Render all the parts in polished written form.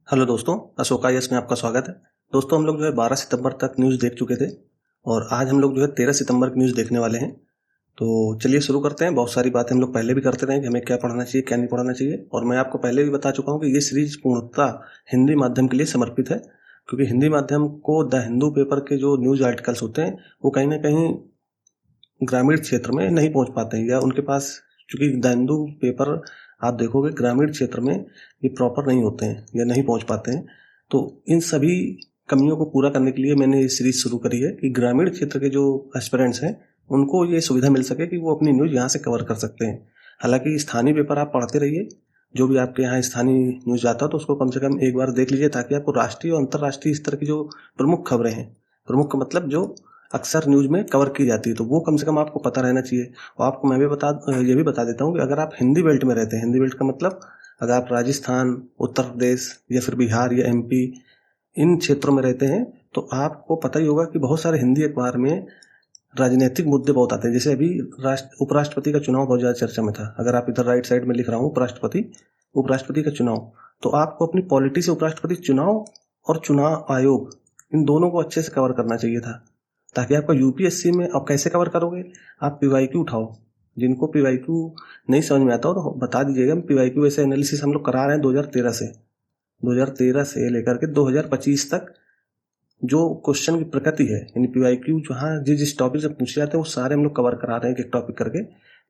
Hello दोस्तों, Ashok IAS में आपका स्वागत है। दोस्तों, हम लोग जो है 12 सितंबर तक न्यूज़ देख चुके थे और आज हम लोग जो है 13 सितंबर की न्यूज़ देखने वाले हैं। तो चलिए शुरू करते हैं। बहुत सारी बातें हम लोग पहले भी करते रहे कि हमें क्या पढ़ना चाहिए, क्या नहीं पढ़ना चाहिए, और मैं आपको पहले भी बता चुका हूँ कि ये सीरीज पूर्णतः हिंदी माध्यम के लिए समर्पित है, क्योंकि हिंदी माध्यम को द हिंदू पेपर के जो न्यूज़ आर्टिकल्स होते हैं वो कहीं ना कहीं ग्रामीण क्षेत्र में नहीं पहुंच पाते हैं, या उनके पास, चूंकि द हिंदू पेपर आप देखोगे ग्रामीण क्षेत्र में ये प्रॉपर नहीं होते हैं या नहीं पहुंच पाते हैं। तो इन सभी कमियों को पूरा करने के लिए मैंने ये सीरीज शुरू करी है कि ग्रामीण क्षेत्र के जो एस्पिरेंट्स हैं उनको ये सुविधा मिल सके कि वो अपनी न्यूज़ यहाँ से कवर कर सकते हैं। हालांकि स्थानीय पेपर आप पढ़ते रहिए, जो भी आपके यहाँ स्थानीय न्यूज़ आता है तो उसको कम से कम एक बार देख लीजिए, ताकि आपको राष्ट्रीय और अंतर्राष्ट्रीय स्तर की जो प्रमुख खबरें हैं, प्रमुख का मतलब जो अक्सर न्यूज़ में कवर की जाती है, तो वो कम से कम आपको पता रहना चाहिए। और आपको मैं भी ये बता देता हूँ कि अगर आप हिंदी बेल्ट में रहते हैं, हिंदी बेल्ट का मतलब अगर आप राजस्थान, उत्तर प्रदेश या फिर बिहार या एमपी इन क्षेत्रों में रहते हैं, तो आपको पता ही होगा कि बहुत सारे हिंदी अखबार में राजनीतिक मुद्दे बहुत आते हैं। जैसे अभी उपराष्ट्रपति का चुनाव बहुत ज़्यादा चर्चा में था। अगर आप इधर राइट साइड में लिख रहा हूँ उपराष्ट्रपति का चुनाव, तो आपको अपनी पॉलिटी से उपराष्ट्रपति चुनाव और चुनाव आयोग इन दोनों को अच्छे से कवर करना चाहिए था, ताकि आपका यूपीएससी में आप कैसे कवर करोगे। आप पीवाईक्यू उठाओ, जिनको पीवाईक्यू नहीं समझ में आता हो तो बता दीजिएगा। पीवाईक्यू ऐसे एनालिसिस हम लोग करा रहे हैं 2013 से लेकर के 2025 तक। जो क्वेश्चन की प्रकृति है, यानी पीवाईक्यू जहाँ जिस टॉपिक से पूछे जाते हैं वो सारे हम लोग कवर करा रहे हैं एक टॉपिक करके।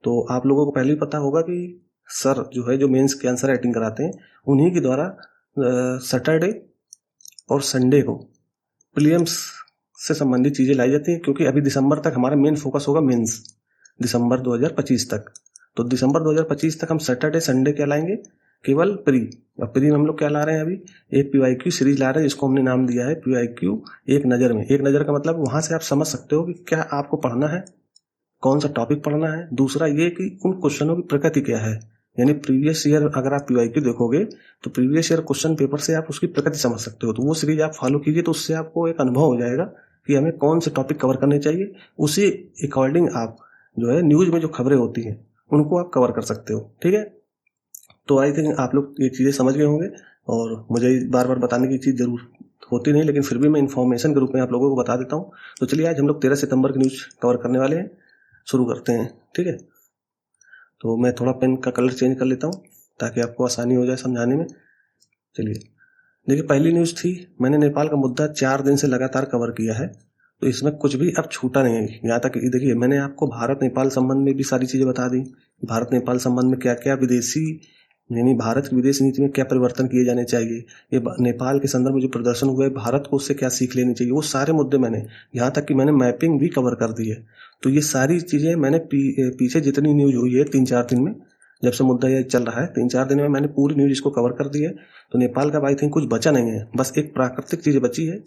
तो आप लोगों को पहले ही पता होगा कि सर जो है जो मेंस के आंसर राइटिंग कराते हैं उन्हीं के द्वारा सैटरडे और संडे को प्रीलिम्स से संबंधित चीज़ें लाई जाती हैं, क्योंकि अभी दिसंबर तक हमारा मेन फोकस होगा मेंस, दिसंबर 2025 तक। तो दिसंबर 2025 तक हम सैटरडे संडे क्या लाएंगे, केवल प्री। और प्री में हम लोग क्या ला रहे हैं, अभी एक पीवाईक्यू सीरीज ला रहे हैं जिसको हमने नाम दिया है पीवाईक्यू एक नज़र में। एक नज़र का मतलब वहाँ से आप समझ सकते हो कि क्या आपको पढ़ना है, कौन सा टॉपिक पढ़ना है। दूसरा ये कि उन क्वेश्चनों की प्रकृति क्या है, यानी प्रीवियस ईयर अगर आप पीवाईक्यू देखोगे तो प्रीवियस ईयर क्वेश्चन पेपर से आप उसकी प्रकृति समझ सकते हो। तो वो सीरीज आप फॉलो कीजिए, तो उससे आपको एक अनुभव हो जाएगा कि हमें कौन से टॉपिक कवर करने चाहिए। उसी अकॉर्डिंग आप जो है न्यूज़ में जो खबरें होती हैं उनको आप कवर कर सकते हो। ठीक है, तो आई थिंक आप लोग ये चीज़ें समझ गए होंगे, और मुझे बार बार बताने की चीज़ जरूर होती नहीं, लेकिन फिर भी मैं इन्फॉर्मेशन के रूप में आप लोगों को बता देता हूँ। तो चलिए आज हम लोग 13 सितंबर की न्यूज़ कवर करने वाले हैं, शुरू करते हैं। ठीक है, तो मैं थोड़ा पेन का कलर चेंज कर लेता हूँ ताकि आपको आसानी हो जाए समझाने में। चलिए देखिए, पहली न्यूज़ थी, मैंने नेपाल का मुद्दा 4 दिन से लगातार कवर किया है, तो इसमें कुछ भी अब छूटा नहीं है। यहाँ तक देखिए, मैंने आपको भारत नेपाल संबंध में भी सारी चीज़ें बता दी। भारत नेपाल संबंध में क्या क्या विदेशी, यानी भारत की विदेश नीति में क्या परिवर्तन किए जाने चाहिए, ये नेपाल के संदर्भ में जो प्रदर्शन हुआ है भारत को उससे क्या सीख लेनी चाहिए, वो सारे मुद्दे मैंने, यहाँ तक कि मैंने मैपिंग भी कवर कर दी है। तो ये सारी चीज़ें मैंने पीछे जितनी न्यूज़ हुई है 3-4 दिन में, जब से मुद्दा ये चल रहा है 3-4 दिन में मैंने पूरी न्यूज़ इसको कवर कर दी है। तो नेपाल का आई थिंक कुछ बचा नहीं है, बस एक प्राकृतिक चीज़ बची है।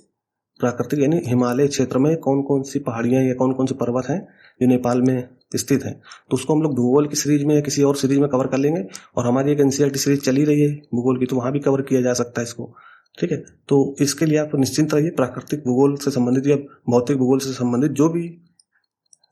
प्राकृतिक यानी हिमालय क्षेत्र में कौन कौन सी पहाड़ियाँ या कौन कौन से पर्वत हैं जो नेपाल में स्थित हैं, तो उसको हम लोग भूगोल की सीरीज में या किसी और सीरीज में कवर कर लेंगे। और हमारी एक एनसीईआरटी सीरीज चली रही है भूगोल की, तो वहाँ भी कवर किया जा सकता है इसको। ठीक है, तो इसके लिए आप निश्चिंत रहिए। प्राकृतिक भूगोल से संबंधित या भौतिक भूगोल से संबंधित जो भी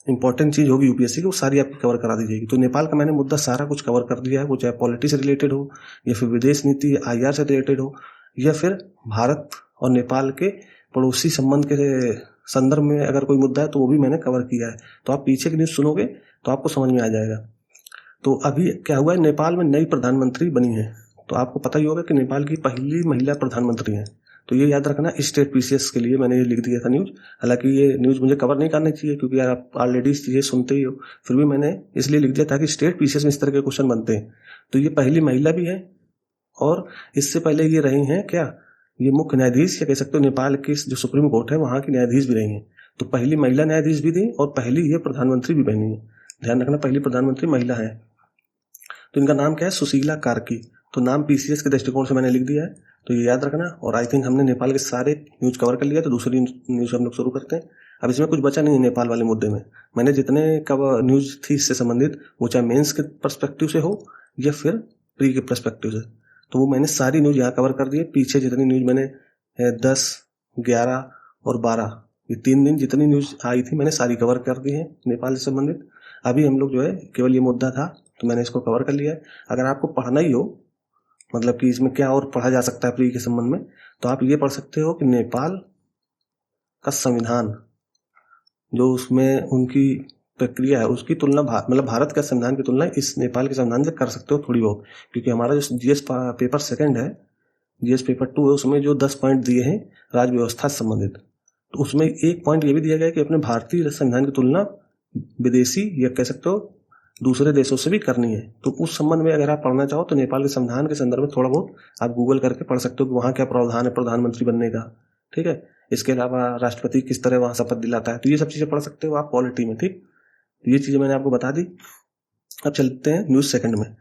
इंपॉर्टेंट चीज़ होगी यूपीएससी की, वो सारी आपकी कवर करा दी जाएगी। तो नेपाल का मैंने मुद्दा सारा कुछ कवर कर दिया है, वो चाहे पॉलिटी से रिलेटेड हो या फिर विदेश नीति आईआर से रिलेटेड हो, या फिर भारत और नेपाल के पड़ोसी संबंध के संदर्भ में अगर कोई मुद्दा है तो वो भी मैंने कवर किया है। तो आप पीछे की न्यूज़ सुनोगे तो आपको समझ में आ जाएगा। तो अभी क्या हुआ है, नेपाल में नई प्रधानमंत्री बनी है। तो आपको पता ही होगा कि नेपाल की पहली महिला प्रधानमंत्री है। तो ये याद रखना, स्टेट पीसीएस के लिए मैंने ये लिख दिया था न्यूज़। हालांकि ये न्यूज़ मुझे कवर नहीं करनी चाहिए, क्योंकि यार आप ऑलरेडी इस चीज़ें सुनते ही हो, फिर भी मैंने इसलिए लिख दिया ताकि स्टेट पीसीएस में इस तरह के क्वेश्चन बनते हैं। तो ये पहली महिला भी है, और इससे पहले ये रही हैं क्या, ये मुख्य न्यायाधीश या कह सकते हो नेपाल की जो सुप्रीम कोर्ट है वहाँ की न्यायाधीश भी रही हैं। तो पहली महिला न्यायाधीश भी थी और पहली ये प्रधानमंत्री भी बनी है। ध्यान रखना, पहली प्रधानमंत्री महिला है। तो इनका नाम क्या है, सुशीला कार्की। तो नाम पीसीएस के दृष्टिकोण से मैंने लिख दिया है, तो ये याद रखना। और आई थिंक हमने नेपाल के सारे न्यूज़ कवर कर लिया, तो दूसरी न्यूज़ हम लोग शुरू करते हैं। अब इसमें कुछ बचा नहीं है नेपाल वाले मुद्दे में। मैंने जितने कवर न्यूज़ थी इससे संबंधित, वो चाहे मेंस के पर्सपेक्टिव से हो या फिर प्री के पर्सपेक्टिव से, तो वो मैंने सारी न्यूज़ यहाँ कवर कर दी है। पीछे जितनी न्यूज़ मैंने 10, 11 और 12 ये 3 दिन जितनी न्यूज़ आई थी मैंने सारी कवर कर दी है नेपाल से संबंधित। अभी हम लोग जो है केवल ये मुद्दा था तो मैंने इसको कवर कर लिया है। अगर आपको पढ़ना ही हो मतलब कि इसमें क्या और पढ़ा जा सकता है प्री के संबंध में, तो आप ये पढ़ सकते हो कि नेपाल का संविधान जो उसमें उनकी प्रक्रिया है उसकी तुलना मतलब भारत का संविधान की तुलना इस नेपाल के संविधान से कर सकते हो थोड़ी बहुत, क्योंकि हमारा जो जीएस पेपर सेकंड है, जीएस पेपर 2 है, उसमें जो 10 पॉइंट दिए हैं राज्य व्यवस्था से संबंधित, तो उसमें एक पॉइंट ये भी दिया गया है कि अपने भारतीय संविधान की तुलना विदेशी या कह सकते हो दूसरे देशों से भी करनी है। तो उस संबंध में अगर आप पढ़ना चाहो तो नेपाल के संविधान के संदर्भ में थोड़ा बहुत आप गूगल करके पढ़ सकते हो कि वहाँ क्या प्रावधान है प्रधानमंत्री बनने का, ठीक है। इसके अलावा राष्ट्रपति किस तरह वहाँ शपथ दिलाता है, तो ये सब चीज़ें पढ़ सकते हो आप पॉलिटी में, ठीक। तो ये चीज़ें मैंने आपको बता दी। अब चलते हैं न्यूज़ सेकंड में।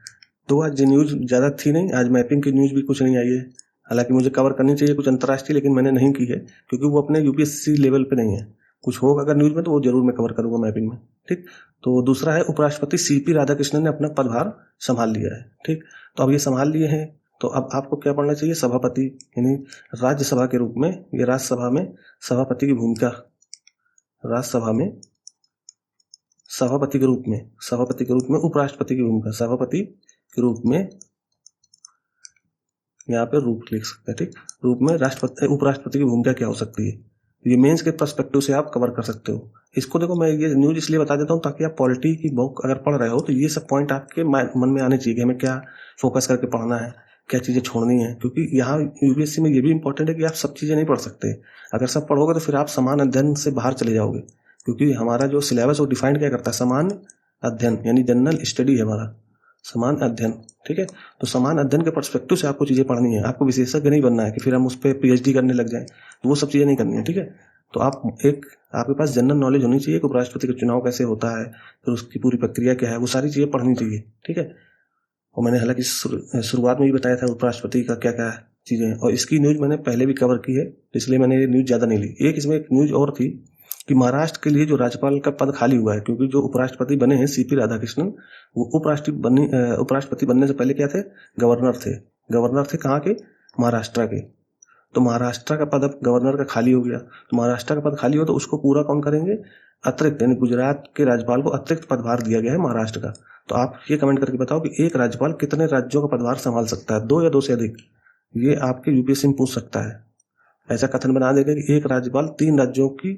तो आज न्यूज़ ज़्यादा थी नहीं, आज मैपिंग की न्यूज़ भी कुछ नहीं आई है, हालांकि मुझे कवर करनी चाहिए कुछ अंतर्राष्ट्रीय, लेकिन मैंने नहीं की है क्योंकि वो अपने यूपीएससी लेवल पे नहीं है। कुछ होगा अगर न्यूज़ में तो वो जरूर मैं कवर करूंगा मैपिंग में, ठीक। तो दूसरा है उपराष्ट्रपति सीपी राधाकृष्णन ने अपना पदभार संभाल लिया है, ठीक। तो अब ये संभाल लिए हैं तो अब आपको क्या पढ़ना चाहिए, सभापति यानी राज्यसभा के रूप में, ये राज्यसभा में सभापति की भूमिका, राज्यसभा में सभापति के रूप में उपराष्ट्रपति की भूमिका, सभापति के रूप में यहाँ पे रूप लिख सकते हैं, ठीक। रूप में राष्ट्रपति उपराष्ट्रपति की भूमिका क्या हो सकती है, ये मेंस के पर्सपेक्टिव से आप कवर कर सकते हो इसको। देखो मैं ये न्यूज़ इसलिए बता देता हूँ ताकि आप पॉलिटी की बुक अगर पढ़ रहे हो तो ये सब पॉइंट आपके मन में आने चाहिए कि हमें क्या फोकस करके पढ़ना है, क्या चीज़ें छोड़नी है, क्योंकि यहाँ यूपीएससी में ये भी इंपॉर्टेंट है कि आप सब चीज़ें नहीं पढ़ सकते। अगर सब पढ़ोगे तो फिर आप समान अध्ययन से बाहर चले जाओगे, क्योंकि हमारा जो सिलेबस वो डिफाइंड क्या करता है, समान अध्ययन यानी जनरल स्टडी है हमारा, समान अध्ययन, ठीक है। तो समान अध्ययन के पर्सपेक्टिव से आपको चीज़ें पढ़नी है, आपको विशेषज्ञ नहीं बनना है कि फिर हम उस पर पीएचडी करने लग जाएं, तो वो सब चीज़ें नहीं करनी है, ठीक है। तो आपके पास जनरल नॉलेज होनी चाहिए कि उपराष्ट्रपति का चुनाव कैसे होता है, फिर उसकी पूरी प्रक्रिया क्या है, वो सारी चीज़ें पढ़नी चाहिए, ठीक है। और मैंने हालांकि शुरुआत में भी बताया था उपराष्ट्रपति का क्या क्या चीज़ें, और इसकी न्यूज़ मैंने पहले भी कवर की है, इसलिए मैंने ये न्यूज़ ज़्यादा नहीं ली। इसमें एक न्यूज़ और थी कि महाराष्ट्र के लिए जो राज्यपाल का पद खाली हुआ है, क्योंकि जो उपराष्ट्रपति बने हैं सीपी राधाकृष्णन, वो उपराष्ट्रपति बनने से पहले क्या थे, गवर्नर थे कहाँ के, महाराष्ट्र के। तो महाराष्ट्र का पद अब गवर्नर का खाली हो गया, तो महाराष्ट्र का पद खाली हो तो उसको पूरा कौन करेंगे, अतिरिक्त यानी गुजरात के राज्यपाल को अतिरिक्त पदभार दिया गया है महाराष्ट्र का। तो आप ये कमेंट करके बताओ कि एक राज्यपाल कितने राज्यों का पदभार संभाल सकता है, 2 या 2 से अधिक, ये आपके यूपीएससी में पूछ सकता है। ऐसा कथन बना देगा कि एक राज्यपाल 3 राज्यों की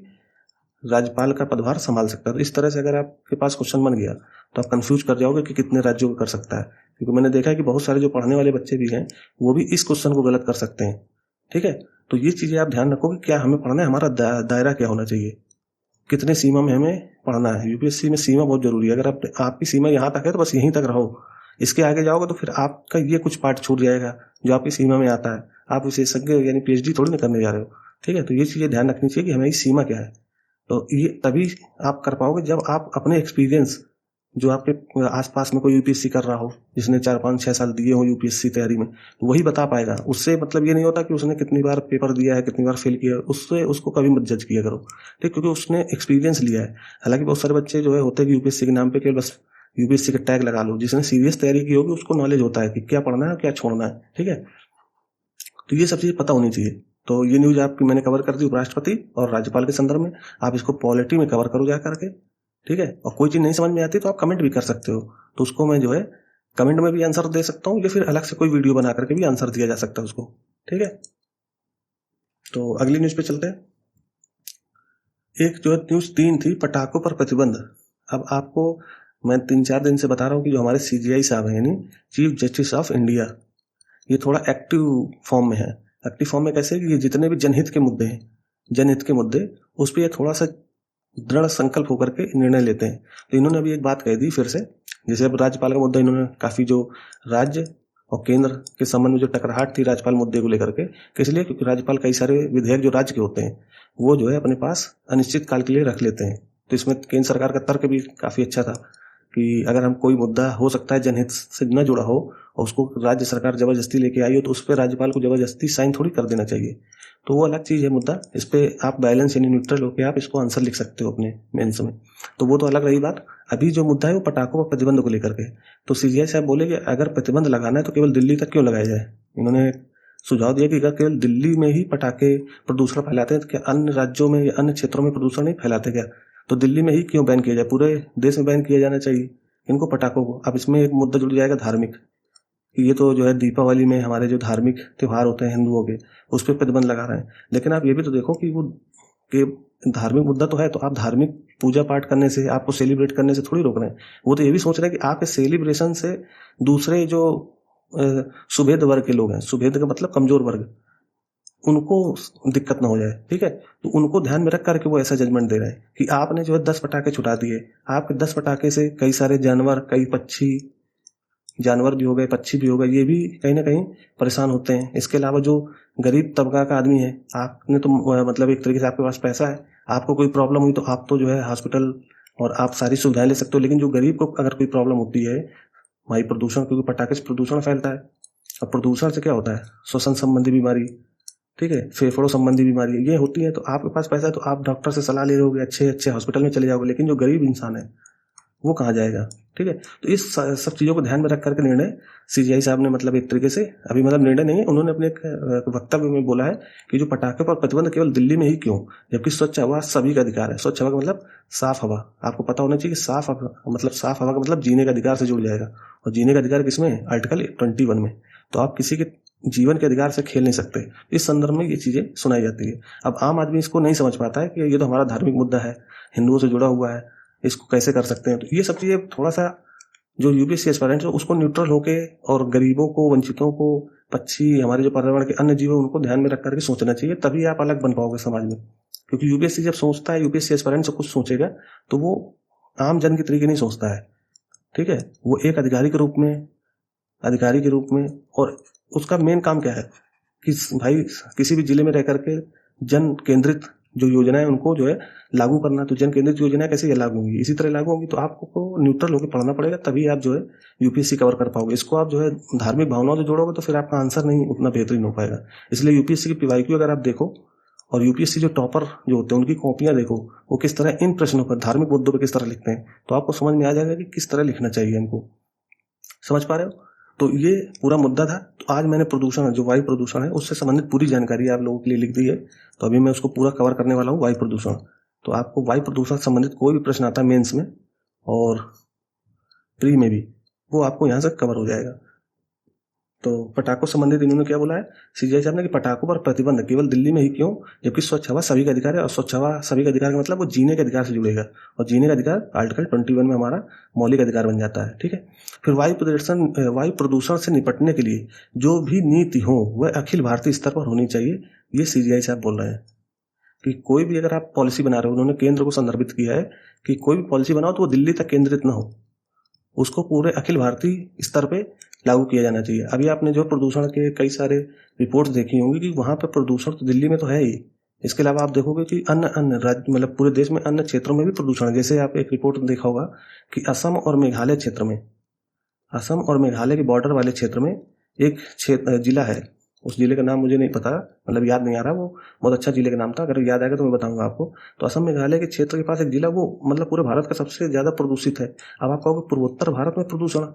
राज्यपाल का पदभार संभाल सकता है। तो इस तरह से अगर आपके पास क्वेश्चन बन गया तो आप कंफ्यूज कर जाओगे कि कितने राज्यों का कर सकता है, क्योंकि मैंने देखा है कि बहुत सारे जो पढ़ने वाले बच्चे भी हैं वो भी इस क्वेश्चन को गलत कर सकते हैं, ठीक है। तो ये चीज़ें आप ध्यान रखो कि क्या हमें पढ़ना है, हमारा दायरा क्या होना चाहिए, कितने सीमा में हमें पढ़ना है। यूपीएससी में सीमा बहुत जरूरी है, अगर आपकी सीमा यहाँ तक है तो बस यहीं तक रहो, इसके आगे जाओगे तो फिर आपका ये कुछ पार्ट छूट जाएगा जो आपकी सीमा में आता है। आप विशेषज्ञ यानी पीएचडी थोड़ी ना करने जा रहे हो, ठीक है। तो ये चीज़ें ध्यान रखनी चाहिए कि हमारी सीमा क्या है, तो ये तभी आप कर पाओगे जब आप अपने एक्सपीरियंस, जो आपके आसपास में कोई यूपीएससी कर रहा हो जिसने 4, 5, 6 साल दिए हो यूपीएससी तैयारी में, तो वही बता पाएगा। उससे मतलब ये नहीं होता कि उसने कितनी बार पेपर दिया है, कितनी बार फेल किया है, उससे उसको कभी मत जज किया करो, ठीक, क्योंकि उसने एक्सपीरियंस लिया है। हालांकि बहुत सारे बच्चे जो है होते हैं कि यूपीएससी के नाम पे केवल बस यूपीएससी का टैग लगा लो, जिसने सीरियस तैयारी की होगी उसको नॉलेज होता है कि क्या पढ़ना है क्या छोड़ना है, ठीक है। तो ये सब चीज़ें पता होनी चाहिए। तो ये न्यूज़ आपकी मैंने कवर कर दी उपराष्ट्रपति और राज्यपाल के संदर्भ में, आप इसको पॉलिटी में कवर करो जा करके, ठीक है। और कोई चीज़ नहीं समझ में आती तो आप कमेंट भी कर सकते हो, तो उसको मैं जो है कमेंट में भी आंसर दे सकता हूँ या फिर अलग से कोई वीडियो बना करके भी आंसर दिया जा सकता है उसको, ठीक है। तो अगली न्यूज़ पे चलते हैं। एक जो है न्यूज़ 3 थी, पटाखों पर प्रतिबंध। अब आपको मैं 3-4 दिन से बता रहा हूँ कि जो हमारे सीजीआई साहब हैं यानी चीफ जस्टिस ऑफ इंडिया, ये थोड़ा एक्टिव फॉर्म में है। एक्टिव फॉर्म में कैसे कि ये जितने भी जनहित के मुद्दे उस पर ये थोड़ा सा दृढ़ संकल्प होकर के निर्णय लेते हैं। तो इन्होंने अभी एक बात कह दी फिर से, जैसे अब राज्यपाल का मुद्दा इन्होंने काफ़ी जो राज्य और केंद्र के संबंध में जो टकराहट थी राज्यपाल मुद्दे को लेकर के, इसलिए क्योंकि राज्यपाल कई सारे विधेयक जो राज्य के होते हैं वो जो है अपने पास अनिश्चित काल के लिए रख लेते हैं। तो इसमें केंद्र सरकार का तर्क भी काफ़ी अच्छा था कि अगर हम कोई मुद्दा हो सकता है जनहित से न जुड़ा हो और उसको राज्य सरकार जबरदस्ती लेके आई हो तो उस पर राज्यपाल को जबरदस्ती साइन थोड़ी कर देना चाहिए, तो वो अलग चीज़ है मुद्दा। इस पर आप बैलेंस यानी न्यूट्रल होकर आप इसको आंसर लिख सकते हो अपने मेंस में, तो वो तो अलग रही बात। अभी जो मुद्दा है वो पटाखों पर प्रतिबंध को लेकर के, तो सीजीआई साहब बोले कि अगर प्रतिबंध लगाना है तो केवल दिल्ली तक क्यों लगाया जाए। इन्होंने सुझाव दिया कि अगर केवल दिल्ली में ही पटाखे प्रदूषण फैलाते हैं तो क्या अन्य राज्यों में या अन्य क्षेत्रों में प्रदूषण नहीं फैलाते क्या, तो दिल्ली में ही क्यों बैन किया जाए, पूरे देश में बैन किया जाना चाहिए इनको पटाखों को। अब इसमें एक मुद्दा जुड़ जाएगा धार्मिक, कि ये तो जो है दीपावली में हमारे जो धार्मिक त्यौहार होते हैं हिंदुओं के, उस पर प्रतिबंध लगा रहे हैं। लेकिन आप ये भी तो देखो कि वो कि धार्मिक मुद्दा तो है, तो आप धार्मिक पूजा पाठ करने से, आपको सेलिब्रेट करने से थोड़ी रोक रहे हैं। वो तो ये भी सोच रहे हैं कि आपके सेलिब्रेशन से दूसरे जो सुभेद वर्ग के लोग हैं, सुभेद का मतलब कमजोर वर्ग, उनको दिक्कत ना हो जाए। ठीक है, तो उनको ध्यान में रख करके वो ऐसा जजमेंट दे रहे हैं कि आपने जो है 10 पटाखे छुटा दिए, आपके 10 पटाखे से कई सारे जानवर, कई पक्षी, जानवर भी हो गए, पक्षी भी हो गए, ये भी कहीं ना कहीं परेशान होते हैं। इसके अलावा जो गरीब तबका का आदमी है, आपने तो मतलब एक तरीके से आपके पास पैसा है, आपको कोई प्रॉब्लम हुई तो आप तो जो है हॉस्पिटल और आप सारी सुविधाएं ले सकते हो। लेकिन जो गरीब को अगर कोई प्रॉब्लम होती है वायु प्रदूषण, क्योंकि पटाखे से प्रदूषण फैलता है, और प्रदूषण से क्या होता है, श्वसन संबंधी बीमारी, ठीक है, फेफड़ों संबंधी बीमारी ये होती है। तो आपके पास पैसा है तो आप डॉक्टर से सलाह ले लोगे, अच्छे अच्छे हॉस्पिटल में चले जाओगे। लेकिन जो गरीब इंसान है वो कहाँ जाएगा? ठीक है, तो इस सब चीज़ों को ध्यान में रख करके निर्णय सीजीआई साहब ने मतलब एक तरीके से, अभी मतलब निर्णय नहीं है, उन्होंने अपने एक वक्तव्य में बोला है कि जो पटाखे पर प्रतिबंध केवल दिल्ली में ही क्यों, जबकि स्वच्छ हवा सभी का अधिकार है। स्वच्छ हवा का मतलब साफ हवा, आपको पता होना चाहिए कि साफ हवा मतलब, साफ हवा का मतलब जीने का अधिकार से जुड़ जाएगा। और जीने का अधिकार किसमें? आर्टिकल 21 में। तो आप किसी के जीवन के अधिकार से खेल नहीं सकते। इस संदर्भ में ये चीज़ें सुनाई जाती है। अब आम आदमी इसको नहीं समझ पाता है कि ये तो हमारा धार्मिक मुद्दा है, हिंदुओं से जुड़ा हुआ है, इसको कैसे कर सकते हैं। तो ये सब चीज़ें थोड़ा सा जो यूपीएससी एस्पायरेंट्स है उसको न्यूट्रल होके, और गरीबों को, वंचितों को, पक्षी, हमारे जो पर्यावरण के अन्य जीव हैं उनको ध्यान में रख करके सोचना चाहिए, तभी आप अलग बन पाओगे समाज में। क्योंकि यूपीएससी जब सोचता है, यूपीएससी एस्पायरेंट से कुछ सोचेगा तो वो आम जन के तरीके नहीं सोचता है। ठीक है, वो एक अधिकारी के रूप में, और उसका मेन काम क्या है कि भाई किसी भी जिले में रह करके जन केंद्रित जो योजना है उनको जो है लागू करना। तो जन केंद्रित योजना कैसे लागू होंगी? इसी तरह लागू होंगी। तो आपको न्यूट्रल होकर पढ़ना पड़ेगा, तभी आप जो है यूपीएससी कवर कर पाओगे। इसको आप जो है धार्मिक भावनाओं से जोड़ोगे तो फिर आपका आंसर नहीं उतना बेहतरीन हो पाएगा। इसलिए यूपीएससी की पीवाईक्यू अगर आप देखो, और यूपीएससी जो टॉपर जो होते हैं उनकी कॉपियां देखो, वो किस तरह इन प्रश्नों पर, धार्मिक मुद्दों पर किस तरह लिखते हैं, तो आपको समझ में आ जाएगा कि किस तरह लिखना चाहिए हमको। समझ पा रहे हो? तो ये पूरा मुद्दा था। तो आज मैंने प्रदूषण, जो वायु प्रदूषण है, उससे संबंधित पूरी जानकारी आप लोगों के लिए लिख दी है। तो अभी मैं उसको पूरा कवर करने वाला हूँ, वायु प्रदूषण। तो आपको वायु प्रदूषण से संबंधित कोई भी प्रश्न आता है मेंस में और प्री में भी, वो आपको यहाँ से कवर हो जाएगा। तो पटाखों संबंधित इन्होंने क्या बोला है सीजीआई साहब ने कि पटाखों पर प्रतिबंध केवल दिल्ली में ही क्यों, जबकि स्वच्छ हवा सभी का अधिकार है। और स्वच्छ हवा सभी का अधिकार का मतलब वो जीने के अधिकार से जुड़ेगा, और जीने का अधिकार आर्टिकल 21 में हमारा मौलिक अधिकार बन जाता है। ठीक है, फिर वायु प्रदूषण से निपटने के लिए जो भी नीति हो वह अखिल भारतीय स्तर पर होनी चाहिए, ये सीजीआई साहब बोल रहे हैं। कि कोई भी अगर आप पॉलिसी बना रहे हो, उन्होंने केंद्र को संदर्भित किया है कि कोई भी पॉलिसी बनाओ तो वो दिल्ली तक केंद्रित ना हो, उसको पूरे अखिल भारतीय स्तर पे लागू किया जाना चाहिए। अभी आपने जो प्रदूषण के कई सारे रिपोर्ट्स देखी होंगी कि वहाँ पे प्रदूषण तो दिल्ली में तो है ही, इसके अलावा आप देखोगे कि अन्य राज्य, मतलब पूरे देश में अन्य क्षेत्रों में भी प्रदूषण है। जैसे आप एक रिपोर्ट देखा होगा कि असम और मेघालय क्षेत्र में, असम और मेघालय के बॉर्डर वाले क्षेत्र में एक जिला है, उस जिले का नाम मुझे नहीं पता, मतलब याद नहीं आ रहा, वो बहुत अच्छा जिले का नाम था, अगर याद आएगा तो मैं बताऊंगा आपको। तो असम मेघालय के क्षेत्र के पास एक जिला, वो मतलब पूरे भारत का सबसे ज़्यादा प्रदूषित है। अब आप कहोगे पूर्वोत्तर भारत में प्रदूषण,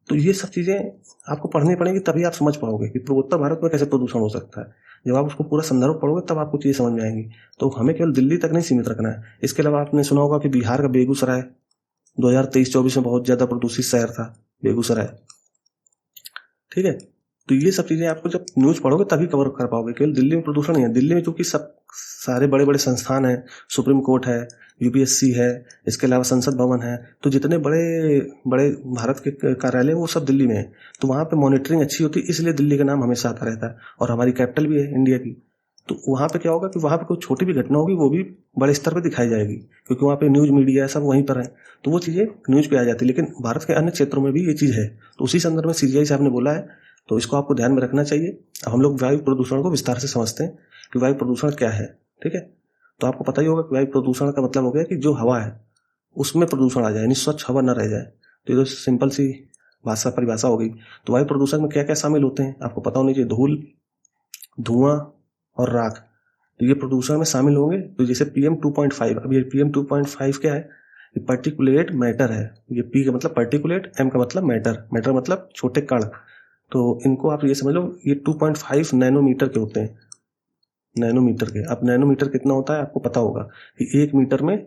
तो ये सब चीज़ें आपको पढ़नी पड़ेंगी, तभी आप समझ पाओगे कि पूर्वोत्तर भारत में कैसे प्रदूषण हो सकता है। जब आप उसको पूरा संदर्भ पढ़ोगे तब आपको चीज़ें समझ में आएंगी। तो हमें केवल दिल्ली तक नहीं सीमित रखना है। इसके अलावा आपने सुना होगा कि बिहार का बेगूसराय 2023-24 में बहुत ज़्यादा प्रदूषित शहर था बेगूसराय। ठीक है, तो ये सब चीज़ें आपको जब न्यूज़ पढ़ोगे तभी कवर कर पाओगे। केवल दिल्ली में प्रदूषण नहीं है, दिल्ली में चूंकि सब सारे बड़े बड़े संस्थान हैं, सुप्रीम कोर्ट है, यूपीएससी है, इसके अलावा संसद भवन है, तो जितने बड़े बड़े भारत के कार्यालय वो सब दिल्ली में है। तो वहाँ पे मॉनिटरिंग अच्छी होती है, इसलिए दिल्ली का नाम हमेशा आता रहता है, और हमारी कैपिटल भी है इंडिया की। तो वहाँ पे क्या होगा कि वहाँ पे कोई छोटी भी घटना होगी वो भी बड़े स्तर पे दिखाई जाएगी, क्योंकि वहाँ पे न्यूज़ मीडिया सब वहीं पर है, तो वो चीज़ें न्यूज़ पे आ जाती है। लेकिन भारत के अन्य क्षेत्रों में भी ये चीज़ है, तो उसी संदर्भ में सीजीआई साहब ने बोला है, तो इसको आपको ध्यान में रखना चाहिए। अब हम लोग वायु प्रदूषण को विस्तार से समझते हैं कि वायु प्रदूषण क्या है। ठीक है, तो आपको पता ही होगा कि वायु प्रदूषण का मतलब हो गया कि जो हवा है उसमें प्रदूषण आ जाए, यानी स्वच्छ हवा न रह जाए। तो ये तो सिंपल सी परिभाषा हो गई। तो वायु प्रदूषण में क्या क्या शामिल होते हैं आपको पता होनी चाहिए। धूल, धुआं और राख, तो ये प्रदूषण में शामिल होंगे। तो जैसे PM 2.5, अब ये PM 2.5 क्या है? ये पार्टिकुलेट मैटर है। ये P का मतलब पार्टिकुलेट, M का मतलब मैटर, मैटर मतलब छोटे कण। तो इनको आप ये समझ लो, ये 2.5 नैनोमीटर के होते हैं, नैनोमीटर के। अब नैनोमीटर कितना होता है आपको पता होगा कि 1 मीटर में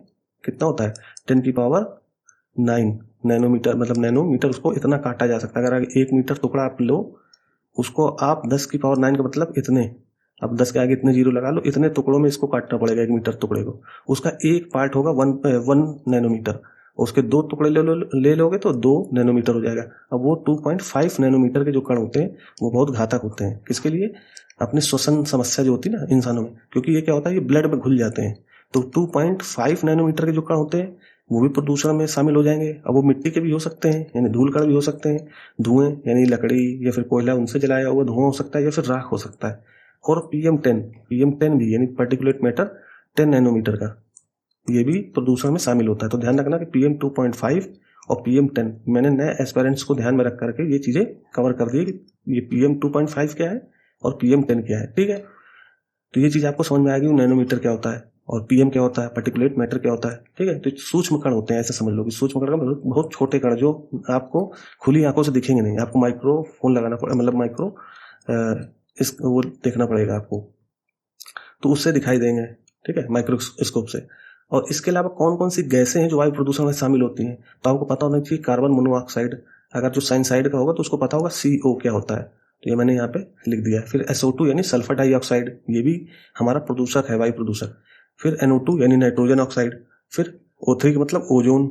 कितना होता है, 10⁻⁹ नैनोमीटर, मतलब नैनोमीटर उसको इतना काटा जा सकता है। अगर 1 मीटर टुकड़ा आप लो, उसको आप 10⁹ का मतलब इतने, अब 10 के आगे इतने जीरो लगा लो, इतने टुकड़ों में इसको काटना पड़ेगा 1 मीटर टुकड़े को। उसका एक पार्ट होगा 1 नैनोमीटर, उसके 2 टुकड़े ले लोगे तो 2 नैनोमीटर हो जाएगा। अब वो 2.5 नैनोमीटर के जो कण होते हैं वो बहुत घातक होते हैं। किसके लिए? अपनी श्वसन समस्या जो होती है ना इंसानों में, क्योंकि ये क्या होता है, ये ब्लड में घुल जाते हैं। तो 2.5 नैनोमीटर के जो कण होते हैं वो भी प्रदूषण में शामिल हो जाएंगे। अब वो मिट्टी के भी हो सकते हैं, यानी धूल कण भी हो सकते हैं, धुएं यानी लकड़ी या फिर कोयला उनसे जलाया हुआ धुआं हो सकता है, या फिर राख हो सकता है। और PM10 भी यानी पार्टिकुलेट मैटर 10 नैनोमीटर का, ये भी प्रदूषण में शामिल होता है। तो ध्यान रखना कि PM2.5 और PM10, मैंने नए एस्पायरेंट्स को ध्यान में रख करके ये चीज़ें कवर कर दी कि ये PM2.5 क्या है और PM10 क्या है। ठीक है, तो ये चीज़ आपको समझ में आएगी, नैनोमीटर क्या होता है और PM क्या होता है, पार्टिकुलेट मैटर क्या होता है। ठीक है, तो सूक्ष्म कण होते हैं, ऐसे समझ लो कि सूक्ष्म कण का बहुत बहुत छोटे कण जो आपको खुली आंखों से दिखेंगे नहीं, आपको माइक्रोफोन लगाना पड़ेगा, मतलब माइक्रो वो देखना पड़ेगा आपको, तो उससे दिखाई देंगे। ठीक है, माइक्रोस्कोप से। और इसके अलावा कौन कौन सी गैसें हैं जो वायु प्रदूषण में शामिल होती हैं, तो आपको पता होना चाहिए कार्बन मोनोऑक्साइड, अगर जो साइनसाइड का होगा तो उसको पता होगा CO क्या होता है, तो ये मैंने यहाँ पे लिख दिया है। फिर SO2 यानी सल्फर डाइऑक्साइड, ये भी हमारा प्रदूषक है, वायु प्रदूषक। फिर NO2 यानी नाइट्रोजन ऑक्साइड। फिर O3 का मतलब ओजोन।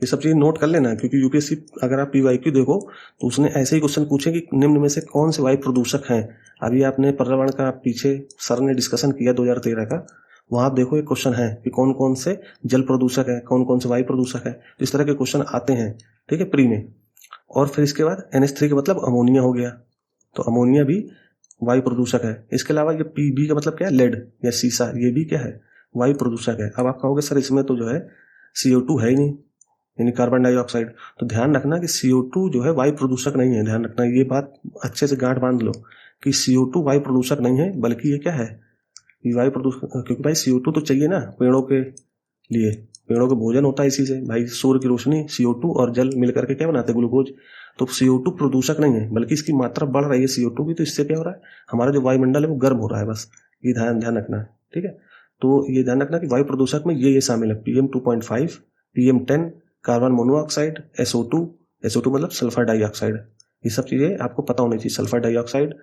ये सब चीज़ें नोट कर लेना, क्योंकि यूपीएससी अगर आप PYQ देखो तो उसने ऐसे ही क्वेश्चन पूछे कि निम्न में से कौन से वायु प्रदूषक हैं। अभी आपने पर्यावरण का पीछे सर ने डिस्कशन किया 2013 का, वहाँ आप देखो एक क्वेश्चन है कि कौन कौन से जल प्रदूषक है, कौन कौन से वायु प्रदूषक है। तो इस तरह के क्वेश्चन आते हैं, ठीक है, प्री में। और फिर इसके बाद NH3 का मतलब अमोनिया हो गया, तो अमोनिया भी वायु प्रदूषक है। इसके अलावा ये PB का मतलब क्या है, लेड या सीसा, ये भी क्या है, वायु प्रदूषक है। अब आप कहोगे सर इसमें तो जो है CO2 है ही नहीं, यानी कार्बन डाइऑक्साइड। तो ध्यान रखना कि CO2 जो है वायु प्रदूषक नहीं है। ध्यान रखना, ये बात अच्छे से गांठ बांध लो कि CO2 वायु प्रदूषक नहीं है, बल्कि ये क्या है, ये वायु प्रदूषक। क्योंकि भाई CO2 तो चाहिए ना पेड़ों के लिए, पेड़ों का भोजन होता है इसी से भाई, सूर्य की रोशनी, CO2 और जल मिलकर के क्या बनाते हैं, ग्लूकोज। तो CO2 प्रदूषक नहीं है, बल्कि इसकी मात्रा बढ़ रही है CO2 की। तो इससे क्या हो रहा है, हमारा जो वायुमंडल है वो गर्म हो रहा है, बस ये ध्यान रखना है। ठीक है, तो ये ध्यान रखना कि वायु प्रदूषक में ये शामिल है, PM2.5, PM10, carbon monoxide, SO2 मतलब सल्फर डाइऑक्साइड। ये सब चीज़ें आपको पता होनी चाहिए, सल्फर डाइऑक्साइड।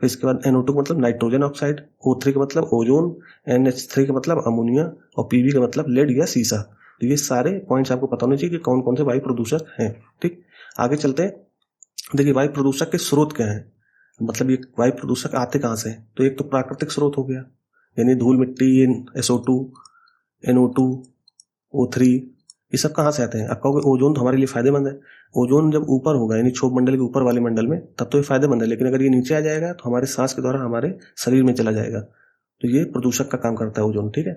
फिर इसके बाद NO2 का मतलब नाइट्रोजन ऑक्साइड, O3 का मतलब ओजोन, NH3 का मतलब अमोनिया और PB का मतलब लेड या सीसा। तो ये सारे पॉइंट्स आपको पता होने चाहिए कि कौन कौन से वायु प्रदूषक हैं। ठीक, आगे चलते हैं। देखिए वायु प्रदूषक के स्रोत क्या हैं, मतलब ये वायु प्रदूषक आते कहाँ से हैं। तो एक तो प्राकृतिक स्रोत हो गया, यानी धूल मिट्टी, SO2, NO2, O3, ये सब कहाँ से आते हैं। आप कहोगे ओजोन तो हमारे लिए फायदेमंद है। ओजोन जब ऊपर होगा, यानी क्षोभ मंडल के ऊपर वाले मंडल में, तब तो ये फायदेमंद है, लेकिन अगर ये नीचे आ जाएगा तो हमारे सांस के द्वारा हमारे शरीर में चला जाएगा, तो ये प्रदूषक का काम करता है ओजोन। ठीक है,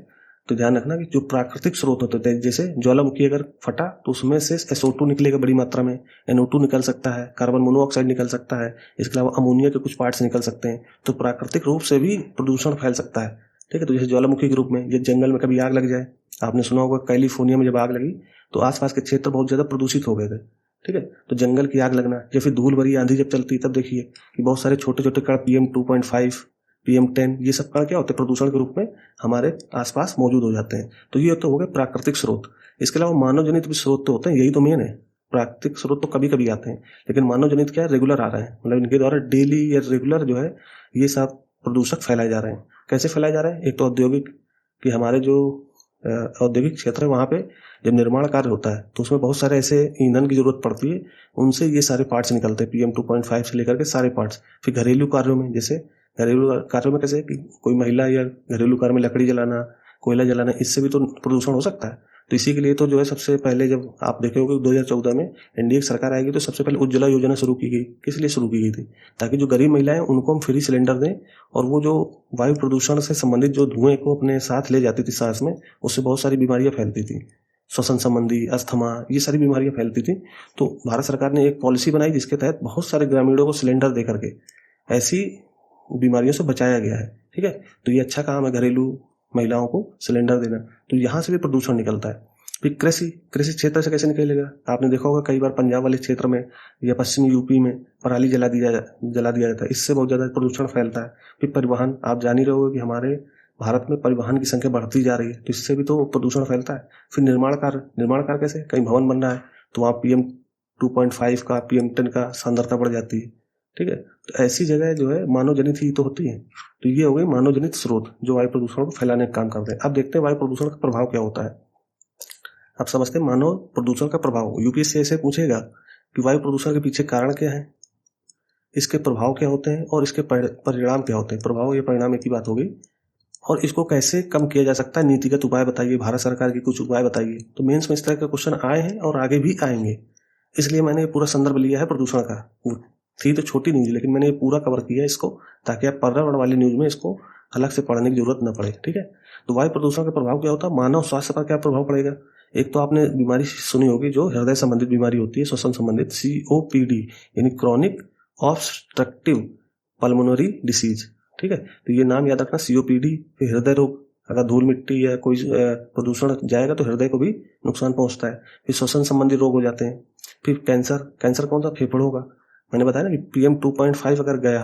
तो ध्यान रखना कि जो प्राकृतिक स्रोत होते हैं, जैसे ज्वालामुखी अगर फटा तो उसमें से SO2 निकलेगा बड़ी मात्रा में, NO2 निकल सकता है, कार्बन मोनोऑक्साइड निकल सकता है, इसके अलावा अमोनिया के कुछ पार्ट्स निकल सकते हैं। तो प्राकृतिक रूप से भी प्रदूषण फैल सकता है। ठीक है, तो जैसे ज्वालामुखी के रूप में, ये जंगल में कभी आग लग जाए, आपने सुना होगा कैलिफोर्निया में जब आग लगी तो आसपास के क्षेत्र बहुत ज़्यादा प्रदूषित हो गए थे। ठीक है, तो जंगल की आग लगना, या फिर धूल भरी आंधी जब चलती तब देखिए कि बहुत सारे छोटे छोटे कण PM2.5, PM10, ये सब कण क्या होते हैं, प्रदूषण के रूप में हमारे आसपास मौजूद हो जाते हैं। तो ये तो हो गए प्राकृतिक स्रोत। इसके अलावा मानव जनित भी स्रोत तो होते हैं, यही तो मेन है। प्राकृतिक स्रोत तो कभी कभी आते हैं, लेकिन मानव जनित क्या है, रेगुलर आ रहे हैं, मतलब इनके द्वारा डेली या रेगुलर जो है ये सब प्रदूषक फैलाए जा रहे हैं। कैसे फैलाए जा रहे हैं, एक तो औद्योगिक, कि हमारे जो औद्योगिक क्षेत्र है वहाँ पे जब निर्माण कार्य होता है तो उसमें बहुत सारे ऐसे ईंधन की जरूरत पड़ती है, उनसे ये सारे पार्ट्स निकलते हैं, PM2.5 से लेकर के सारे पार्ट्स। फिर घरेलू कार्यों में, जैसे घरेलू कार्यों में कैसे कि कोई महिला या घरेलू कार्य में लकड़ी जलाना, कोयला जलाना, इससे भी तो प्रदूषण हो सकता है। तो इसी के लिए तो जो है सबसे पहले, जब आप देखे होगे 2014 में एनडीए की सरकार आएगी तो सबसे पहले उज्ज्वला योजना शुरू की गई। किस लिए शुरू की गई थी, ताकि जो गरीब महिलाएं उनको हम फ्री सिलेंडर दें, और वो जो वायु प्रदूषण से संबंधित जो धुएं को अपने साथ ले जाती थी सांस में, उससे बहुत सारी बीमारियां फैलती थी, श्वसन संबंधी, अस्थमा, ये सारी बीमारियां फैलती थी। तो भारत सरकार ने एक पॉलिसी बनाई जिसके तहत बहुत सारे ग्रामीणों को सिलेंडर दे करके ऐसी बीमारियों से बचाया गया है। ठीक है, तो ये अच्छा काम है घरेलू महिलाओं को सिलेंडर देना। तो यहाँ से भी प्रदूषण निकलता है। फिर कृषि क्षेत्र से कैसे निकलेगा, आपने देखा होगा कई बार पंजाब वाले क्षेत्र में या पश्चिमी यूपी में पराली जला दिया जाता है, इससे बहुत ज़्यादा प्रदूषण फैलता है। फिर परिवहन, आप जान ही रहे होगे कि हमारे भारत में परिवहन की संख्या बढ़ती जा रही है, तो इससे भी तो प्रदूषण फैलता है। फिर निर्माण कार्य कैसे, कहीं भवन बन रहा है तो वहाँ PM2.5 का PM10 का सांद्रता बढ़ जाती है। ठीक है, तो ऐसी जगह जो है मानव जनित ही तो होती है। तो ये हो गई मानव जनित स्रोत जो वायु प्रदूषण को फैलाने का काम करते हैं। अब देखते हैं वायु प्रदूषण का प्रभाव क्या होता है। आप समझते हैं मानव प्रदूषण का प्रभाव। यूपीएससी ऐसे पूछेगा कि वायु प्रदूषण के पीछे कारण क्या है, इसके प्रभाव क्या होते हैं और इसके परिणाम क्या होते हैं। प्रभाव या परिणाम एक ही बात हो गई। और इसको कैसे कम किया जा सकता है, नीतिगत उपाय बताइए, भारत सरकार की कुछ उपाय बताइए। तो मेंस में इस तरह के क्वेश्चन आए हैं और आगे भी आएंगे, इसलिए मैंने पूरा संदर्भ लिया है प्रदूषण का। थी तो छोटी न्यूज, लेकिन मैंने ये पूरा कवर किया इसको, ताकि आप पर्यावरण वाली न्यूज में इसको अलग से पढ़ने की जरूरत न पड़े। ठीक है, तो वायु प्रदूषण का प्रभाव क्या होता है, मानव स्वास्थ्य पर क्या प्रभाव पड़ेगा। एक तो आपने बीमारी सुनी होगी जो हृदय संबंधित बीमारी होती है, श्वसन संबंधित, COPD यानी क्रॉनिक ऑब्स्ट्रक्टिव पल्मोनरी डिसीज। ठीक है, तो ये नाम याद रखना, COPD। फिर हृदय रोग, अगर धूल मिट्टी या कोई प्रदूषण जाएगा तो हृदय को भी नुकसान पहुंचता है। फिर श्वसन संबंधी रोग हो जाते हैं। फिर कैंसर, कैंसर कौन सा, फेफड़ों का। मैंने बताया ना कि PM2.5 अगर गया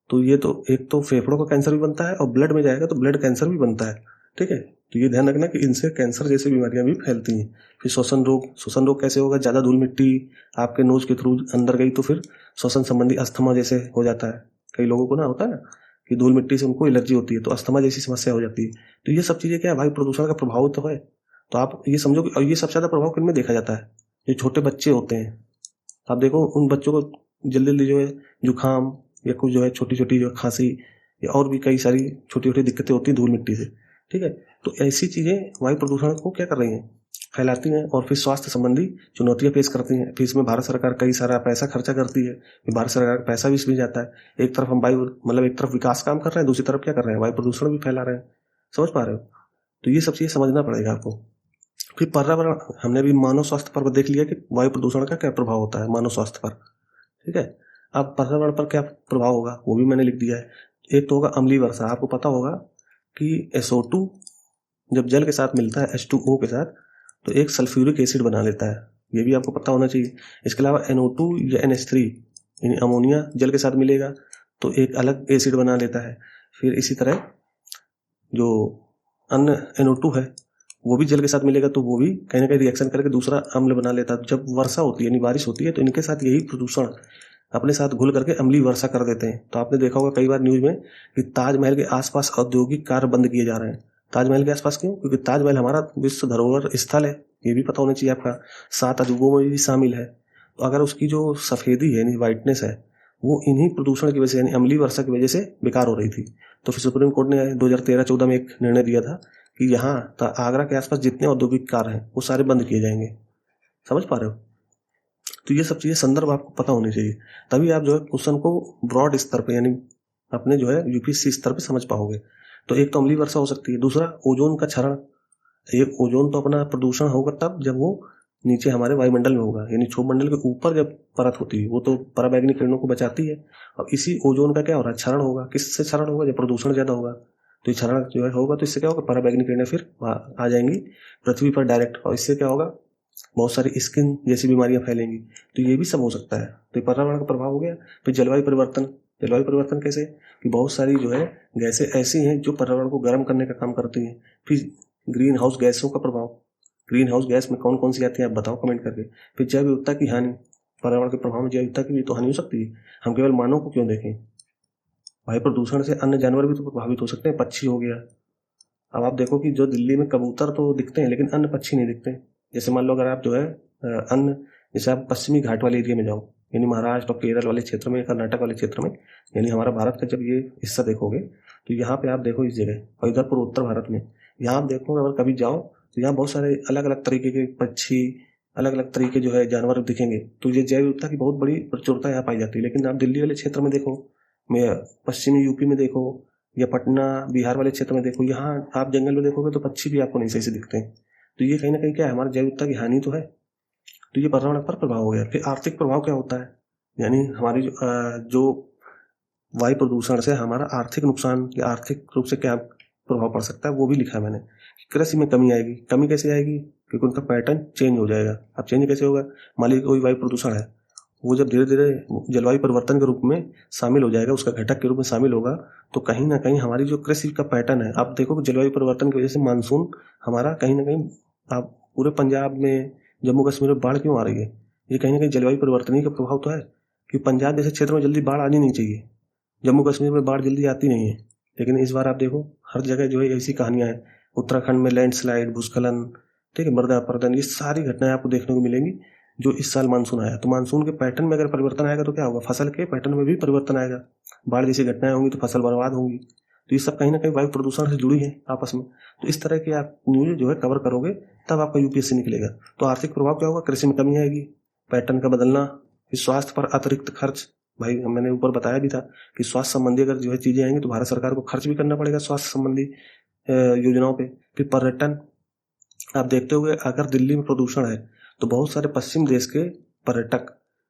तो ये तो एक तो फेफड़ों का कैंसर भी बनता है और ब्लड में जाएगा तो ब्लड कैंसर भी बनता है। ठीक है, तो ये ध्यान रखना कि इनसे कैंसर जैसी बीमारियां भी फैलती हैं। फिर श्वसन रोग, श्वसन रोग कैसे होगा, ज़्यादा धूल मिट्टी आपके नोज के थ्रू अंदर गई तो फिर श्वसन संबंधी अस्थमा जैसे हो जाता है। कई लोगों को ना होता है ना कि धूल मिट्टी से उनको एलर्जी होती है, तो अस्थमा जैसी समस्या हो जाती है। तो ये सब चीज़ें क्या है, वायु प्रदूषण का प्रभाव तो है। तो आप ये समझो कि, और ये सबसे ज़्यादा प्रभाव किन में देखा जाता है, जो छोटे बच्चे होते हैं। आप देखो उन बच्चों को जल्दी जल्दी जो है जुकाम या कुछ जो है छोटी छोटी जो खांसी या और भी कई सारी छोटी छोटी दिक्कतें होती हैं धूल मिट्टी से। ठीक है, तो ऐसी चीज़ें वायु प्रदूषण को क्या कर रही हैं, फैलाती हैं और फिर स्वास्थ्य संबंधी चुनौतियां पेश करती हैं। फिर इसमें भारत सरकार कई सारा पैसा खर्चा करती है, फिर भारत सरकार का पैसा भी इसमें जाता है। एक तरफ हम वायु मतलब एक तरफ विकास काम कर रहे हैं, दूसरी तरफ क्या कर रहे हैं, वायु प्रदूषण भी फैला रहे हैं। समझ पा रहे हो। तो ये सब चीज़ें समझना पड़ेगा आपको। फिर पर्यावरण, हमने भी मानव स्वास्थ्य पर देख लिया कि वायु प्रदूषण का क्या प्रभाव होता है मानव स्वास्थ्य पर। ठीक है, अब पर्यावरण पर क्या प्रभाव होगा वो भी मैंने लिख दिया है। एक तो होगा अम्लीय वर्षा। आपको पता होगा कि SO2 जब जल के साथ मिलता है H2O के साथ तो एक सल्फ्यूरिक एसिड बना लेता है, ये भी आपको पता होना चाहिए। इसके अलावा NO2 या NH3 यानी अमोनिया जल के साथ मिलेगा तो एक अलग एसिड बना लेता है। फिर इसी तरह जो अन्य NO2 है वो भी जल के साथ मिलेगा तो वो भी कहीं ना कहीं रिएक्शन करके दूसरा अम्ल बना लेता है। जब वर्षा होती है यानी बारिश होती है तो इनके साथ यही प्रदूषण अपने साथ घुल करके अम्लीय वर्षा कर देते हैं। तो आपने देखा होगा कई बार न्यूज में कि ताजमहल के आसपास औद्योगिक कार्य बंद किए जा रहे हैं। ताजमहल के आसपास क्यों, क्योंकि ताजमहल हमारा विश्व धरोहर स्थल है, ये भी पता होना चाहिए आपका, 7 अजूबों में भी शामिल है। तो अगर उसकी जो सफेदी है यानी वाइटनेस है वो इन्हीं प्रदूषण की वजह से यानी अम्लीय वर्षा की वजह से बेकार हो रही थी। तो फिर सुप्रीम कोर्ट ने 2013-14 में एक निर्णय दिया था कि यहाँ आगरा के आसपास जितने औद्योगिक कार्य हैं वो सारे बंद किए जाएंगे। समझ पा रहे हो। तो ये सब चीज़ें संदर्भ आपको पता होनी चाहिए, तभी आप जो है क्वेश्चन को ब्रॉड स्तर पे यानी अपने जो है यूपीएससी स्तर पे समझ पाओगे। तो एक तो अम्लीय वर्षा हो सकती है, दूसरा ओजोन का क्षरण। एक ओजोन तो अपना प्रदूषण होगा तब जब वो नीचे हमारे वायुमंडल में होगा, यानी क्षोभमंडल के ऊपर जब परत होती है वो तो पराबैंगनी किरणों को बचाती है। और इसी ओजोन का क्या हो रहा है, क्षरण होगा। किससे क्षरण होगा, जब प्रदूषण ज़्यादा होगा तो ये क्षरण जो है होगा, तो इससे क्या होगा, पराबैंगनी किरणें फिर आ जाएंगी पृथ्वी पर डायरेक्ट, और इससे क्या होगा, बहुत सारी स्किन जैसी बीमारियां फैलेंगी। तो ये भी सब हो सकता है। तो ये पर्यावरण का प्रभाव हो गया। फिर जलवायु परिवर्तन। जलवायु परिवर्तन कैसे, कि बहुत सारी जो है गैसें ऐसी हैं जो पर्यावरण को गर्म करने का काम करती हैं। फिर ग्रीन हाउस गैसों का प्रभाव। ग्रीन हाउस गैस में कौन कौन सी आती है आप बताओ कमेंट करके। फिर जैव विविधता की हानि। पर्यावरण के प्रभाव में जैव विविधता की भी तो हानि हो सकती है, हम केवल मानव को क्यों देखें। वायु प्रदूषण से अन्य जानवर भी तो प्रभावित हो सकते हैं, पक्षी हो गया। अब आप देखो कि जो दिल्ली में कबूतर तो दिखते हैं लेकिन अन्य पक्षी नहीं दिखते। जैसे मान लो अगर आप जो है अन्य, जैसे आप पश्चिमी घाट वाले एरिया में जाओ, यानी महाराष्ट्र और केरल वाले क्षेत्र में, कर्नाटक वाले क्षेत्र में, यानी हमारा भारत का जब ये हिस्सा देखोगे तो यहाँ पे आप देखो इस जगह, और इधर पूर्व उत्तर भारत में यहाँ आप देखोगे अगर कभी जाओ तो यहाँ बहुत सारे अलग अलग तरीके के पक्षी, अलग अलग तरीके जो है जानवर दिखेंगे। तो ये जैव विविधता की बहुत बड़ी प्रचुरता यहाँ पाई जाती है। लेकिन आप दिल्ली वाले क्षेत्र में देखो, पश्चिमी यूपी में देखो, या पटना बिहार वाले क्षेत्र में देखो, यहाँ आप जंगल में देखोगे तो पक्षी भी आपको नहीं सही से दिखते हैं। तो ये कहीं ना कहीं क्या है, हमारे जैव विविधता की हानि तो है। तो ये पर्यावरण पर प्रभाव हो गया। फिर आर्थिक प्रभाव क्या होता है, यानी हमारी जो वायु प्रदूषण से हमारा आर्थिक नुकसान या आर्थिक रूप से क्या प्रभाव पड़ सकता है वो भी लिखा है मैंने। कृषि में कमी आएगी। कमी कैसे आएगी, क्योंकि उनका पैटर्न चेंज हो जाएगा। अब चेंज कैसे होगा, मान लीजिए कोई वायु प्रदूषण है, वो जब धीरे धीरे जलवायु परिवर्तन के रूप में शामिल हो जाएगा, उसका घटक के रूप में शामिल होगा, तो कहीं ना कहीं हमारी जो कृषि का पैटर्न है, आप देखो कि जलवायु परिवर्तन की वजह से मानसून हमारा कहीं ना कहीं, आप पूरे पंजाब में जम्मू कश्मीर में बाढ़ क्यों आ रही है? ये कहीं ना कहीं जलवायु परिवर्तन का प्रभाव तो है कि पंजाब जैसे क्षेत्र में जल्दी बाढ़ आनी नहीं चाहिए, जम्मू कश्मीर में बाढ़ जल्दी आती नहीं है, लेकिन इस बार आप देखो हर जगह जो है ऐसी कहानियां हैं। उत्तराखंड में लैंडस्लाइड, भूस्खलन, ठीक है, मृदा अपरदन, ये सारी घटनाएं आपको देखने को मिलेंगी जो इस साल मानसून आया। तो मानसून के पैटर्न में अगर परिवर्तन आएगा तो क्या होगा? फसल के पैटर्न में भी परिवर्तन आएगा। बाढ़ जैसी घटनाएं होंगी तो फसल बर्बाद होंगी। तो ये सब कहीं ना कहीं वायु प्रदूषण से जुड़ी है आपस में। तो इस तरह की आप न्यूज जो है कवर करोगे तब आपका यूपीएससी निकलेगा। तो आर्थिक प्रभाव क्या होगा? कृषि में कमी आएगी, पैटर्न का बदलना, स्वास्थ्य पर अतिरिक्त खर्च। भाई मैंने ऊपर बताया भी था कि स्वास्थ्य संबंधी अगर जो है चीजें आएंगी तो भारत सरकार को खर्च भी करना पड़ेगा स्वास्थ्य संबंधी योजनाओं पे। फिर पर्यटन, आप देखते हुए अगर दिल्ली में प्रदूषण है तो बहुत सारे पश्चिम देश के पर्यटक,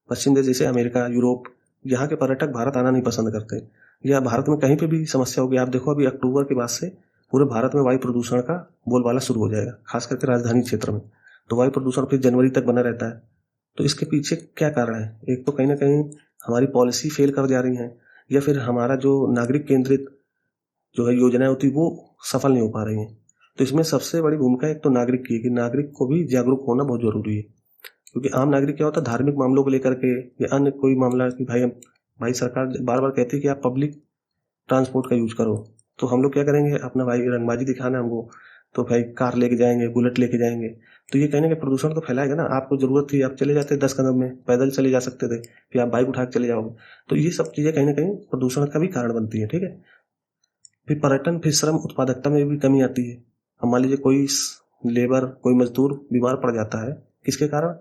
पश्चिम देश जैसे अमेरिका, यूरोप, यहाँ के पर्यटक भारत आना नहीं पसंद करते। या भारत में कहीं पे भी समस्या होगी, आप देखो अभी अक्टूबर के बाद से पूरे भारत में वायु प्रदूषण का बोलबाला शुरू हो जाएगा, खास करके राजधानी क्षेत्र में। तो वायु प्रदूषण फिर जनवरी तक बना रहता है। तो इसके पीछे क्या कारण है? एक तो कहीं ना कहीं हमारी पॉलिसी फेल कर जा रही है, या फिर हमारा जो नागरिक केंद्रित जो है योजनाएं होती वो सफल नहीं हो पा रही हैं। तो इसमें सबसे बड़ी भूमिका एक तो नागरिक की है कि नागरिक को भी जागरूक होना बहुत जरूरी है। क्योंकि आम नागरिक क्या होता है, धार्मिक मामलों को लेकर के या अन्य कोई मामला कि भाई सरकार बार बार कहती है कि आप पब्लिक ट्रांसपोर्ट का यूज करो, तो हम लोग क्या करेंगे? अपना भाई रंगबाजी दिखाना हमको, तो भाई कार लेके जाएंगे, बुलेट लेके जाएंगे। तो ये कहने के प्रदूषण तो फैलाएगा ना। आपको जरूरत थी, आप चले जाते 10 कदम में, पैदल चले जा सकते थे, फिर आप बाइक उठा के चले जाओगे। तो ये सब चीजें कहीं ना कहीं प्रदूषण का भी कारण बनती है, ठीक है। फिर पर्यटन, फिर श्रम उत्पादकता में भी कमी आती है। अब मान लीजिए कोई लेबर, कोई मजदूर बीमार पड़ जाता है, किसके कारण?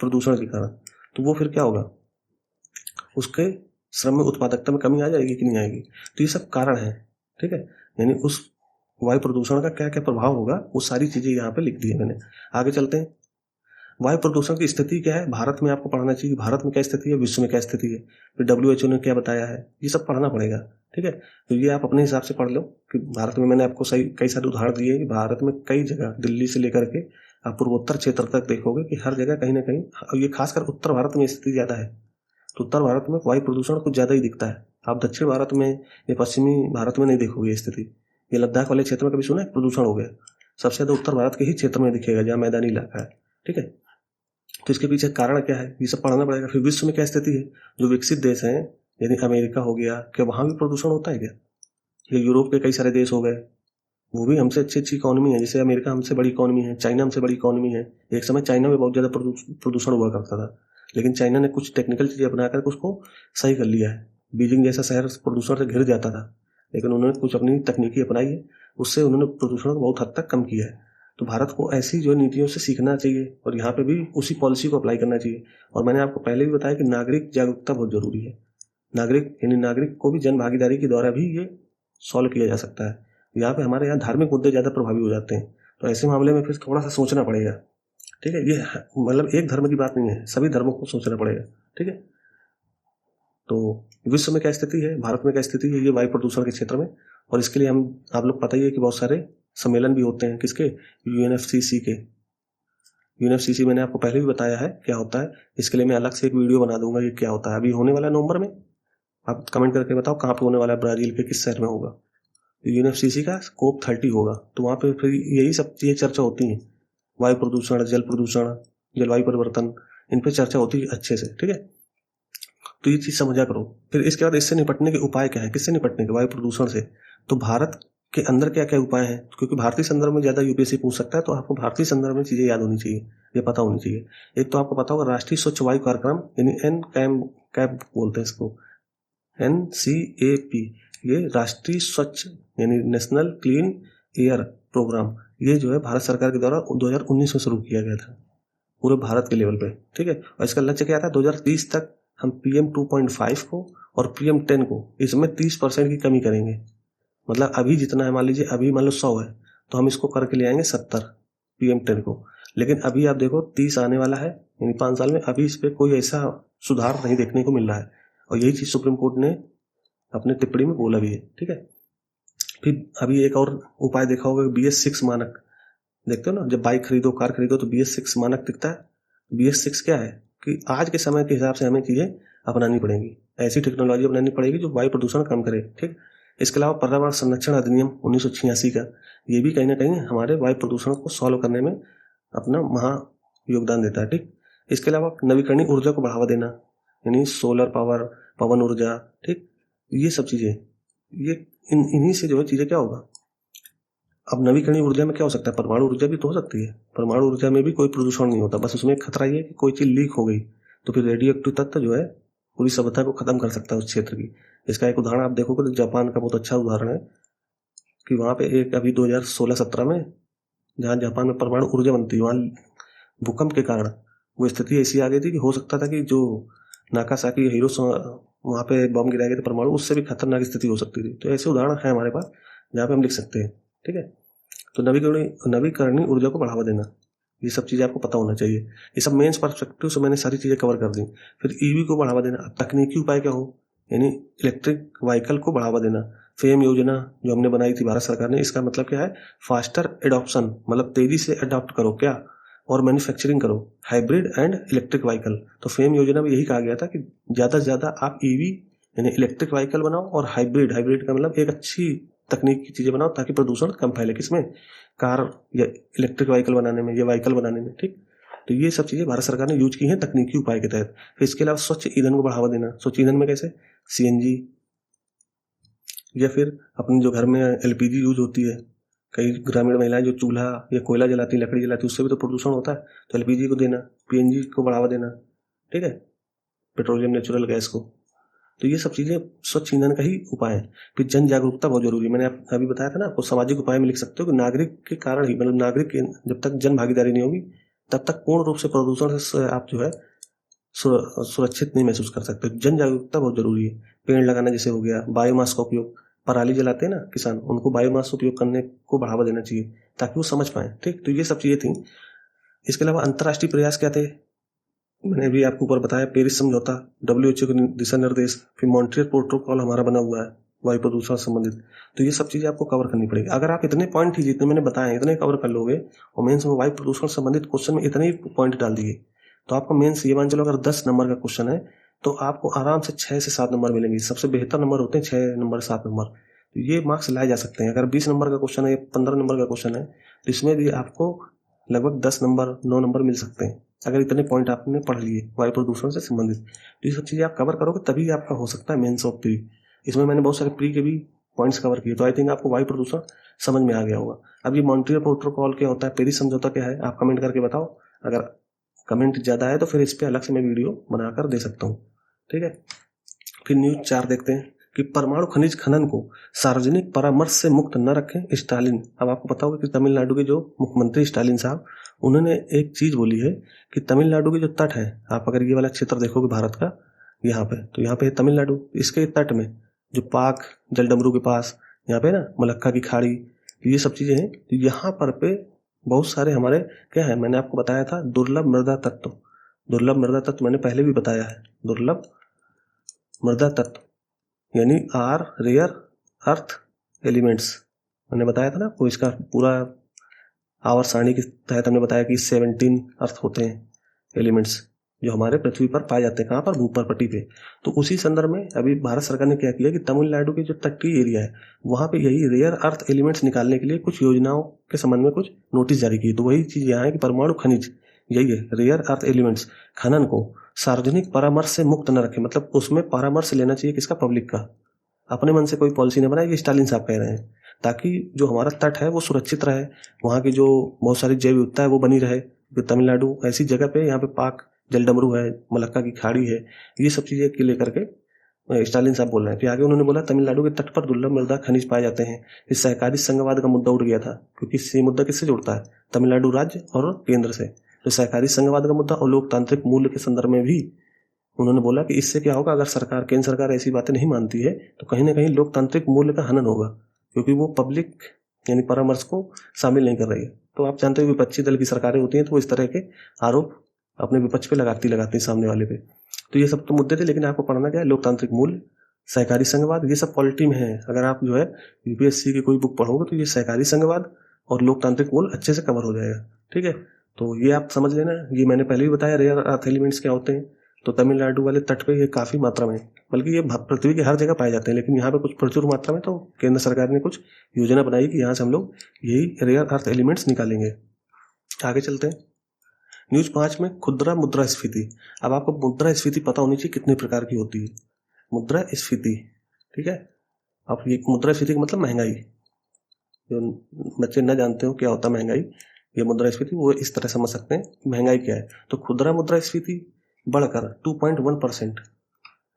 प्रदूषण के कारण। तो वो फिर क्या होगा? उसके श्रम में उत्पादकता में कमी आ जाएगी कि नहीं आएगी? तो ये सब कारण है, ठीक है। यानी उस वायु प्रदूषण का क्या क्या प्रभाव होगा वो सारी चीजें यहाँ पे लिख दी है मैंने। आगे चलते हैं। वायु प्रदूषण की स्थिति क्या है भारत में, आपको पढ़ना चाहिए। भारत में क्या स्थिति है, विश्व में क्या स्थिति है, फिर WHO ने क्या बताया है, ये सब पढ़ना पड़ेगा, ठीक है। तो ये आप अपने हिसाब से पढ़ लो कि भारत में, मैंने आपको सही कई सारे उदाहरण दिए कि भारत में कई जगह, दिल्ली से लेकर के आप पूर्वोत्तर क्षेत्र तक देखोगे कि हर जगह कहीं ना कहीं, और ये खासकर उत्तर भारत में स्थिति ज्यादा है। तो उत्तर भारत में वायु प्रदूषण कुछ ज्यादा ही दिखता है। आप दक्षिण भारत में या पश्चिमी भारत में नहीं देखोगे ये स्थिति। ये लद्दाख वाले क्षेत्र में कभी सुना है प्रदूषण हो गया? सबसे ज्यादा उत्तर भारत के ही क्षेत्र में दिखेगा जहाँ मैदानी इलाका है, ठीक है। तो इसके पीछे कारण क्या है, ये सब पढ़ना पड़ेगा। फिर विश्व में क्या स्थिति है, जो विकसित देश हैं, यानी अमेरिका हो गया, क्या वहां भी प्रदूषण होता है क्या? या यूरोप के कई सारे देश हो गए, वो भी हमसे अच्छी अच्छी इकोनॉमी है। जैसे अमेरिका हमसे बड़ी इकोनॉमी है, चाइना हमसे बड़ी इकोनॉमी है। एक समय चाइना में बहुत ज्यादा प्रदूषण हुआ करता था, लेकिन चाइना ने कुछ टेक्निकल चीजें अपनाकर उसको सही कर लिया है। बीजिंग जैसा शहर प्रदूषण से घिर जाता था, लेकिन उन्होंने कुछ अपनी तकनीकी अपनाई है, उससे उन्होंने प्रदूषण को बहुत हद तक कम किया है। तो भारत को ऐसी जो नीतियों से सीखना चाहिए और यहाँ पे भी उसी पॉलिसी को अप्लाई करना चाहिए। और मैंने आपको पहले भी बताया कि नागरिक जागरूकता बहुत जरूरी है। नागरिक यानी नागरिक को भी जन भागीदारी के द्वारा भी ये सॉल्व किया जा सकता है। यहाँ पे हमारे यहाँ धार्मिक मुद्दे ज्यादा प्रभावी हो जाते हैं, तो ऐसे मामले में फिर थोड़ा सा सोचना पड़ेगा, ठीक है। ये मतलब एक धर्म की बात नहीं है, सभी धर्मों को सोचना पड़ेगा, ठीक है। तो विश्व में क्या स्थिति है, भारत में क्या स्थिति है, ये वायु प्रदूषण के क्षेत्र में। और इसके लिए हम, आप लोग पता ही है कि बहुत सारे सम्मेलन भी होते हैं, किसके? UNFCCC के। UNFCCC मैंने आपको पहले भी बताया है क्या होता है। इसके लिए मैं अलग से एक वीडियो बना दूंगा ये क्या होता है। अभी होने वाला है नवंबर में, आप कमेंट करके बताओ कहाँ पे होने वाला है, ब्राजील के किस शहर में होगा। UNFCCC का COP30 होगा, तो वहाँ पे फिर यही सब चीजें चर्चा होती हैं। वायु प्रदूषण, जल प्रदूषण, जलवायु परिवर्तन, इन पर चर्चा होती है अच्छे से, ठीक है। तो ये चीज समझा करो। फिर इसके बाद इससे निपटने के उपाय क्या है, किससे निपटने के, वायु प्रदूषण से। तो भारत के अंदर क्या क्या उपाय हैं, क्योंकि भारतीय संदर्भ में ज्यादा यूपीएससी पूछ सकता है, तो आपको भारतीय संदर्भ में चीजें याद होनी चाहिए, ये पता होनी चाहिए। एक तो आपको पता होगा राष्ट्रीय स्वच्छ वायु कार्यक्रम, यानी कैप बोलते हैं इसको, NCAP। ये राष्ट्रीय स्वच्छ यानी नेशनल क्लीन एयर प्रोग्राम, ये जो है भारत सरकार के द्वारा 2019 में शुरू किया गया था पूरे भारत के लेवल पे, ठीक है। और इसका लक्ष्य क्या था, 2030 तक हम PM 2.5 को और PM 10 को, इसमें 30% की कमी करेंगे। मतलब अभी जितना है, मान लीजिए अभी मान लो 100 है, तो हम इसको करके ले आएंगे 70 PM 10 को। लेकिन अभी आप देखो 30 आने वाला है, यानी 5 साल में, अभी इस पर कोई ऐसा सुधार नहीं देखने को मिल रहा है। और यही चीज सुप्रीम कोर्ट ने अपने टिप्पणी में बोला भी है, ठीक है। फिर अभी एक और उपाय देखा होगा, BS6 मानक। देखते हो ना, जब बाइक खरीदो, कार खरीदो, तो BS6 मानक दिखता है। BS6 क्या है कि आज के समय के हिसाब से हमें चीजें अपनानी पड़ेंगी, ऐसी टेक्नोलॉजी अपनानी पड़ेगी जो वायु प्रदूषण कम करे, ठीक। इसके अलावा पर्यावरण संरक्षण अधिनियम 1986 का, ये भी कहीं ना कहीं हमारे वायु प्रदूषण को सॉल्व करने में अपना महा योगदान देता है। ठीक, इसके अलावा नवीकरणीय ऊर्जा को बढ़ावा देना, यानी सोलर पावर, पवन ऊर्जा, ठीक, ये सब चीज़ें, ये इन्हीं से जो है चीज़ें क्या होगा। अब नवीकरणीय ऊर्जा में क्या हो सकता है, परमाणु ऊर्जा भी तो हो सकती है। परमाणु ऊर्जा में भी कोई प्रदूषण नहीं होता, बस उसमें खतरा ये है कि कोई चीज़ लीक हो गई तो फिर रेडियो एक्टिव तत्व जो है पूरी सभ्यता को खत्म कर सकता है उस क्षेत्र की। इसका एक उदाहरण आप देखोगे तो जापान का बहुत अच्छा उदाहरण है कि वहाँ पे एक अभी 2016-17 में जहाँ जापान में परमाणु ऊर्जा बनती है, वहाँ भूकंप के कारण वो स्थिति ऐसी आ गई थी कि हो सकता था कि जो नागासाकी हिरोशिमा वहाँ पे बम गिराए गए थे परमाणु, उससे भी खतरनाक स्थिति हो सकती थी। तो ऐसे उदाहरण है हमारे पास जहाँ पे हम लिख सकते हैं। ठीक है, तो नवीकरणीय ऊर्जा को बढ़ावा देना, ये सब चीज़ें आपको पता होना चाहिए। ये सब मेंस पर्सपेक्टिव से मैंने सारी चीज़ें कवर कर दी। फिर ईवी को बढ़ावा देना, तकनीकी उपाय क्या हो, यानी इलेक्ट्रिक व्हीकल को बढ़ावा देना। फेम योजना जो हमने बनाई थी भारत सरकार ने, इसका मतलब क्या है, फास्टर एडॉप्शन, मतलब तेजी से अडॉप्ट करो क्या और मैन्युफैक्चरिंग करो हाइब्रिड एंड इलेक्ट्रिक व्हीकल। तो फेम योजना में यही कहा गया था कि ज़्यादा से ज़्यादा आप ईवी यानी इलेक्ट्रिक व्हीकल बनाओ और हाइब्रिड का मतलब एक अच्छी तकनीक की चीज़ें बनाओ ताकि प्रदूषण कम फैले। किसमें, कार या इलेक्ट्रिक व्हीकल बनाने में या व्हीकल बनाने में। ठीक, तो ये सब चीज़ें भारत सरकार ने यूज की हैं तकनीकी उपाय के तहत। फिर इसके अलावा स्वच्छ ईंधन को बढ़ावा देना। स्वच्छ ईंधन में कैसे, सीएनजी या फिर अपने जो घर में एलपीजी यूज होती है, कई ग्रामीण महिलाएं जो चूल्हा या कोयला जलाती, लकड़ी जलाती, उससे भी तो प्रदूषण होता है, तो एलपीजी को देना, पीएनजी को बढ़ावा देना। ठीक है, पेट्रोलियम नेचुरल गैस को। तो ये सब चीज़ें स्वच्छ ईंधन का ही उपाय है। फिर जन जागरूकता बहुत जरूरी है। मैंने अभी बताया था ना आपको, सामाजिक उपाय में लिख सकते हो कि नागरिक के कारण ही, मतलब नागरिक के जब तक जन भागीदारी नहीं होगी तब तक पूर्ण रूप से प्रदूषण से आप जो है सुरक्षित नहीं महसूस कर सकते। जन जागरूकता बहुत जरूरी है। पेड़ लगाना जैसे हो गया, बायोमास का उपयोग, पराली जलाते हैं ना किसान, उनको बायोमास उपयोग करने को बढ़ावा देना चाहिए ताकि वो समझ पाए। ठीक, तो ये सब चीज़ें थी। इसके अलावा अंतर्राष्ट्रीय प्रयास क्या थे, मैंने भी आपको ऊपर बताया, पेरिस समझौता, WHO के दिशा निर्देश, फिर मॉन्ट्रियल प्रोटोकॉल हमारा बना हुआ है वायु प्रदूषण से संबंधित। तो ये सब चीज़ें आपको कवर करनी पड़ेगी। अगर आप इतने पॉइंट ही जितने मैंने बताए इतने कवर कर लोगे और मेंस में वायु प्रदूषण से संबंधित क्वेश्चन में इतने ही पॉइंट डाल दिए तो आपका मेंस ये मान चलो अगर 10 नंबर का क्वेश्चन है तो आपको आराम से 6 से 7 नंबर मिलेंगे। सबसे बेहतर नंबर होते हैं 6 नंबर 7 नंबर, तो ये मार्क्स लाए जा सकते हैं। अगर 20 नंबर का क्वेश्चन है या 15 नंबर का क्वेश्चन है तो इसमें भी आपको लगभग 10 नंबर 9 नंबर मिल सकते हैं अगर इतने पॉइंट आपने पढ़ लिए वायु प्रदूषण से संबंधित। तो ये सब चीज़ें आप कवर करोगे तभी आपका हो सकता है मेंस ऑफ प्री। इसमें मैंने बहुत सारे प्री के भी पॉइंट्स कवर किए, तो आई थिंक आपको वायु प्रदूषण समझ में आ गया होगा। अब ये मॉन्ट्रियल प्रोटोकॉल क्या होता है, पेरिस समझौता क्या है, आप कमेंट करके बताओ। अगर कमेंट ज़्यादा है तो फिर इस पर अलग से मैं वीडियो बनाकर दे सकता हूँ। ठीक है, फिर न्यूज 4 देखते हैं कि परमाणु खनिज खनन को सार्वजनिक परामर्श से मुक्त न रखें स्टालिन। अब आपको पता होगा कि तमिलनाडु के जो मुख्यमंत्री स्टालिन साहब, उन्होंने एक चीज़ बोली है कि तमिलनाडु के जो तट है, आप अगर ये वाला क्षेत्र देखोगे भारत का यहाँ पे, तो यहाँ पे है तमिलनाडु, इसके तट में जो पाक जलडमरू के पास यहाँ पे ना मलक्का की खाड़ी, ये सब चीज़ें हैं। तो यहाँ पर पे बहुत सारे हमारे क्या है, मैंने आपको बताया था दुर्लभ मृदा तत्व। दुर्लभ मृदा तत्व मैंने पहले भी बताया है, दुर्लभ मृदा तत्व यानी आर रेयर अर्थ एलिमेंट्स, मैंने बताया था ना आपको। इसका पूरा आवर्त सारणी के तहत हमने बताया कि 17 अर्थ होते हैं एलिमेंट्स जो हमारे पृथ्वी पर पाए जाते हैं। कहाँ पर, भूपर पट्टी पे। तो उसी संदर्भ में अभी भारत सरकार ने क्या किया कि तमिलनाडु के जो तटीय एरिया है वहाँ पे यही रेयर अर्थ एलिमेंट्स निकालने के लिए कुछ योजनाओं के संबंध में कुछ नोटिस जारी किए। तो वही चीज़ यहाँ है कि परमाणु खनिज यही है, रेयर अर्थ एलिमेंट्स खनन को सार्वजनिक परामर्श से मुक्त न रखें। मतलब उसमें परामर्श लेना चाहिए किसका, पब्लिक का। अपने मन से कोई पॉलिसी न बनाए, ये स्टालिन साहब कह रहे हैं, ताकि जो हमारा तट है वो सुरक्षित रहे, वहाँ की जो बहुत सारी जैव विविधता है वो बनी रहे। तमिलनाडु ऐसी जगह पे, यहाँ पे पाक जलडमरू है, मलक्का की खाड़ी है, ये सब चीज़ें के लेकर के स्टालिन साहब बोल रहे हैं। फिर आगे उन्होंने बोला तमिलनाडु के तट पर दुर्लभ मृदा खनिज पाए जाते हैं। इस सहकारी संघवाद का मुद्दा उठ गया था, क्योंकि ये मुद्दा किससे जुड़ता है, तमिलनाडु राज्य और केंद्र से। तो सहकारी संघवाद का मुद्दा और लोकतांत्रिक मूल्य के संदर्भ में भी उन्होंने बोला कि इससे क्या होगा, अगर सरकार, केंद्र सरकार ऐसी बातें नहीं मानती है तो कहीं ना कहीं लोकतांत्रिक मूल्य का हनन होगा, क्योंकि वो पब्लिक यानी परामर्श को शामिल नहीं कर रही है। तो आप जानते हो विपक्षी दल की सरकारें होती हैं तो वो इस तरह के आरोप अपने विपक्ष पे लगाती सामने वाले पे। तो ये सब तो मुद्दे थे, लेकिन आपको पढ़ना क्या है, लोकतांत्रिक मूल्य, सहकारी संघवाद, ये सब पॉलिटी में है। अगर आप जो है यूपीएससी की कोई बुक पढ़ोगे तो ये सहकारी संघवाद और लोकतांत्रिक मूल्य अच्छे से कवर हो जाएगा। ठीक है, तो ये आप समझ लेना। ये मैंने पहले भी बताया रेयर अर्थ एलिमेंट्स क्या होते हैं। तो तमिलनाडु वाले तट पे ये काफ़ी मात्रा में, बल्कि ये पृथ्वी की हर जगह पाए जाते हैं, लेकिन यहाँ पे कुछ प्रचुर मात्रा में। तो केंद्र सरकार ने कुछ योजना बनाई कि यहाँ से हम लोग यही रेयर अर्थ एलिमेंट्स निकालेंगे। आगे चलते हैं। न्यूज 5 में खुदरा मुद्रास्फीति। अब आपको मुद्रास्फीति पता होनी चाहिए कितने प्रकार की होती है, मुद्रास्फीति, ठीक है। अब ये मुद्रास्फीति का मतलब महंगाई, जो बच्चे न जानते हो क्या होता है महंगाई, ये मुद्रास्फीति, वो इस तरह समझ सकते हैं महंगाई क्या है। तो खुदरा मुद्रास्फीति बढ़कर 2.1%।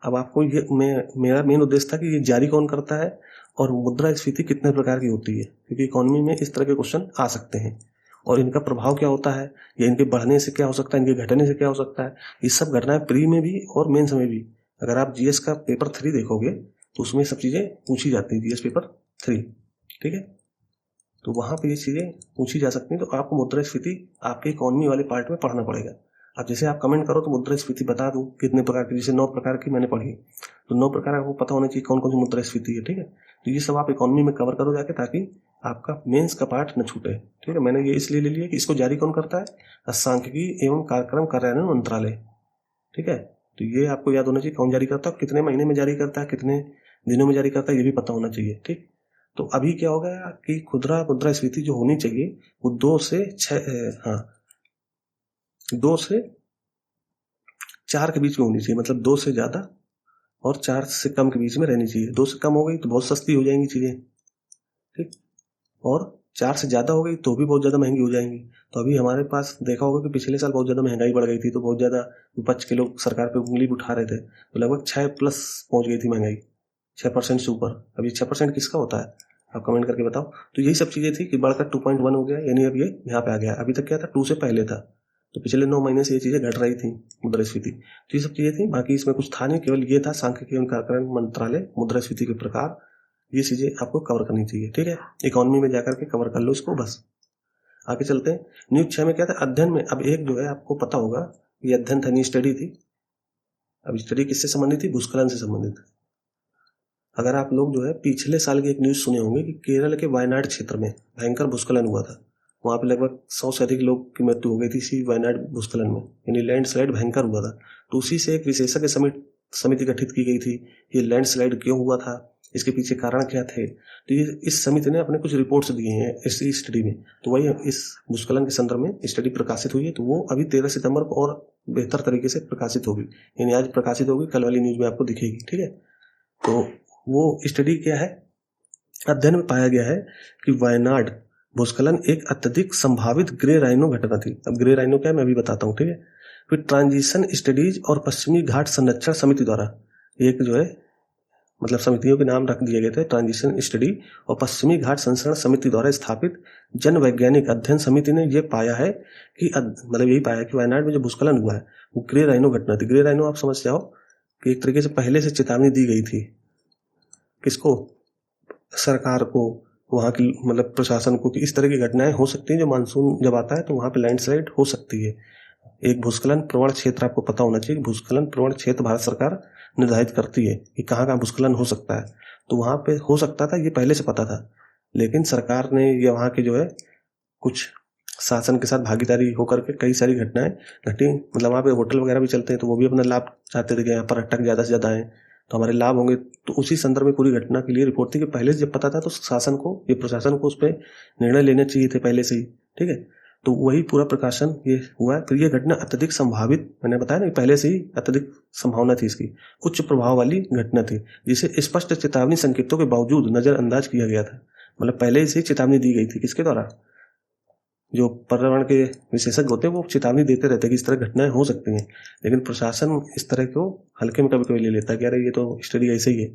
अब आपको ये मेरा मेन उद्देश्य था कि ये जारी कौन करता है और मुद्रास्फीति कितने प्रकार की होती है, क्योंकि इकोनॉमी में इस तरह के क्वेश्चन आ सकते हैं और इनका प्रभाव क्या होता है, या इनके बढ़ने से क्या हो सकता है, इनके घटने से क्या हो सकता है। ये सब घटनाएं प्री में भी और मेंस में भी। अगर आप जीएस का पेपर 3 देखोगे तो उसमें सब चीज़ें पूछी जाती हैं, जीएस पेपर 3, ठीक है। तो वहाँ पे ये चीज़ें पूछी जा सकती हैं। तो आपको मुद्रास्फीति आपके इकोनॉमी वाले पार्ट में पढ़ना पड़ेगा। अब जैसे आप कमेंट करो तो मुद्रास्फीति बता दूं कितने प्रकार की, जैसे 9 प्रकार की मैंने पढ़ी, तो 9 प्रकार आपको पता होना चाहिए कौन कौन सी मुद्रास्फीति है, ठीक है। तो ये सब आप इकोनॉमी में कवर करो जाके, ताकि आपका मेंस का पार्ट न छूटे, ठीक है। मैंने ये इसलिए ले लिया कि इसको जारी कौन करता है, सांख्यिकी एवं कार्यक्रम कार्यान्वयन मंत्रालय, ठीक है। तो ये आपको याद होना चाहिए कौन जारी करता है, कितने महीने में जारी करता है, कितने दिनों में जारी करता है, ये भी पता होना चाहिए, ठीक। तो अभी क्या होगा कि खुदरा मुद्रास्फीति जो होनी चाहिए वो 2 से 4 के बीच में होनी चाहिए, मतलब 2 से ज़्यादा और 4 से कम के बीच में रहनी चाहिए। 2 से कम हो गई तो बहुत सस्ती हो जाएंगी चीज़ें, ठीक, और 4 से ज़्यादा हो गई तो भी बहुत ज़्यादा महंगी हो जाएंगी। तो अभी हमारे पास देखा होगा कि पिछले साल बहुत ज़्यादा महंगाई बढ़ गई थी, तो बहुत ज़्यादा विपक्ष के लोग सरकार पे उंगली भी उठा रहे थे, तो लगभग 6+ पहुँच गई थी महंगाई, 6% से ऊपर। अभी 6% किसका होता है, आप कमेंट करके बताओ। तो यही सब चीज़ें थी कि बढ़कर 2.1 हो गया, यानी अब ये यहाँ पे आ गया। अभी तक क्या था, 2 से पहले था, तो पिछले 9 महीने से ये चीज़ें घट रही थी मुद्रास्फीति। तो ये सब चीज़ें थी, बाकी इसमें कुछ था नहीं, केवल ये था सांख्यिकी एवं कार्यक्रम मंत्रालय मुद्रास्फीति के प्रकार। ये चीज़ें आपको कवर करनी चाहिए, ठीक है। इकोनॉमी में जाकर के कवर कर लो इसको बस। आगे चलते हैं। न्यूज 6 में क्या था, अध्ययन में। अब एक जो है आपको पता होगा ये अध्ययन था, नहीं स्टडी थी। अब स्टडी किससे संबंधित थी, भूस्खलन से संबंधित। अगर आप लोग जो है पिछले साल की एक न्यूज़ सुने होंगे कि केरल के वायनाड क्षेत्र में भयंकर भूस्खलन हुआ था। वहाँ पे लगभग 100 से अधिक लोग की मृत्यु हो गई थी इसी वायनाड भूस्खलन में, यानी लैंडस्लाइड भयंकर हुआ था। तो उसी से एक विशेषज्ञ समिति गठित की गई थी। ये लैंडस्लाइड क्यों हुआ था, इसके पीछे कारण क्या थे, तो ये इस समिति ने अपने कुछ रिपोर्ट्स दिए हैं इस स्टडी में। तो वही इस भूस्खलन के संदर्भ में स्टडी प्रकाशित हुई है। तो वो अभी 13 सितंबर को और बेहतर तरीके से प्रकाशित होगी, यानी आज प्रकाशित होगी, कल वाली न्यूज में आपको दिखेगी, ठीक है। तो वो स्टडी क्या है, अध्ययन में पाया गया है कि वायनाड भूस्खलन एक अत्यधिक संभावित ग्रे राइनो घटना थी। अब ग्रे राइनो क्या है मैं भी बताता हूँ, ठीक है। फिर ट्रांजिशन स्टडीज और पश्चिमी घाट संरक्षण समिति द्वारा, एक जो है मतलब समितियों के नाम रख दिए गए थे, ट्रांजिशन स्टडी और पश्चिमी घाट संरक्षण समिति द्वारा स्थापित जन वैज्ञानिक अध्ययन समिति ने यह पाया है कि मतलब यही पाया कि वायनाड में जो भूस्खलन हुआ है वो ग्रे राइनो घटना थी। ग्रे राइनो आप समझ जाओ कि एक तरीके से पहले से चेतावनी दी गई थी, किसको, सरकार को, वहाँ की मतलब प्रशासन को, कि इस तरह की घटनाएं हो सकती हैं, जो मानसून जब आता है तो वहाँ पे लैंडस्लाइड हो सकती है। एक भूस्खलन प्रवण क्षेत्र आपको पता होना चाहिए, भूस्खलन प्रवण क्षेत्र भारत सरकार निर्धारित करती है कि कहाँ कहाँ भूस्खलन हो सकता है। तो वहाँ पे हो सकता था, ये पहले से पता था, लेकिन सरकार ने ये वहाँ के जो है कुछ शासन के साथ भागीदारी होकर के कई सारी घटनाएं घटी। मतलब वहाँ पे होटल वगैरह भी चलते हैं, तो वो भी अपना लाभ चाहते थे कि यहाँ पर्यटक ज़्यादा से ज़्यादा आए तो हमारे लाभ होंगे। तो उसी संदर्भ में पूरी घटना के लिए रिपोर्ट थी कि पहले से जब पता था तो शासन को, ये प्रशासन को उस पर निर्णय लेने चाहिए थे पहले से ही, ठीक है। तो वही पूरा प्रकाशन ये हुआ है। फिर ये घटना अत्यधिक संभावित, मैंने बताया ना पहले से ही अत्यधिक संभावना थी इसकी, उच्च प्रभाव वाली घटना थी, जिसे स्पष्ट चेतावनी संकेतों के बावजूद नजरअंदाज किया गया था। मतलब पहले से ही चेतावनी दी गई थी, किसके द्वारा, जो पर्यावरण के विशेषज्ञ होते हैं वो चेतावनी देते रहते हैं कि इस तरह घटनाएं हो सकती हैं, लेकिन प्रशासन इस तरह को हल्के में कभी कभी ले लेता है कि अरे ये तो स्टडी ऐसे ही है,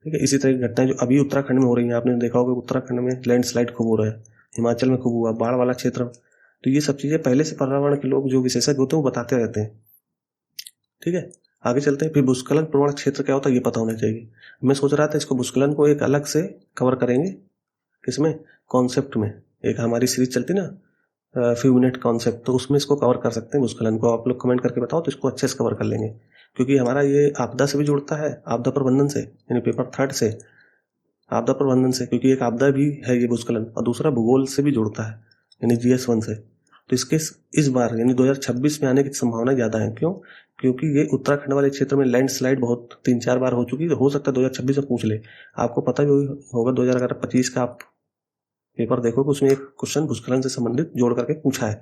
ठीक है। इसी तरह की घटनाएं जो अभी उत्तराखंड में हो रही हैं, आपने देखा होगा उत्तराखंड में लैंडस्लाइड खूब हो रहा है, हिमाचल में खूब हुआ, बाढ़ वाला क्षेत्र। तो ये सब चीज़ें पहले से पर्यावरण के लोग जो विशेषज्ञ होते हैं वो बताते रहते हैं, ठीक है। आगे चलते हैं। फिर भूस्खलन प्रवण क्षेत्र क्या होता है ये पता होना चाहिए। मैं सोच रहा था इसको भूस्खलन को एक अलग से कवर करेंगे, किसमें, कॉन्सेप्ट में। एक हमारी सीरीज चलती ना फ्यू मिनट कॉन्सेप्ट, तो उसमें इसको कवर कर सकते हैं भूस्खलन को। आप लोग कमेंट करके बताओ तो इसको अच्छे से कवर कर लेंगे, क्योंकि हमारा ये आपदा से भी जुड़ता है, आपदा प्रबंधन से, यानी पेपर 3 से आपदा प्रबंधन से, क्योंकि एक आपदा भी है ये भूस्खलन, और दूसरा भूगोल से भी जुड़ता है, यानी GS 1 से। तो इसके इस बार यानी 2026 में आने की संभावना ज़्यादा है। क्यों, क्योंकि ये उत्तराखंड वाले क्षेत्र में लैंडस्लाइड बहुत 3-4 बार हो चुकी है। तो हो सकता है 2026 में पूछ ले। आपको पता भी होगा 2025 का आप पेपर देखो कि उसमें एक क्वेश्चन भूस्खलन से संबंधित जोड़ करके पूछा है।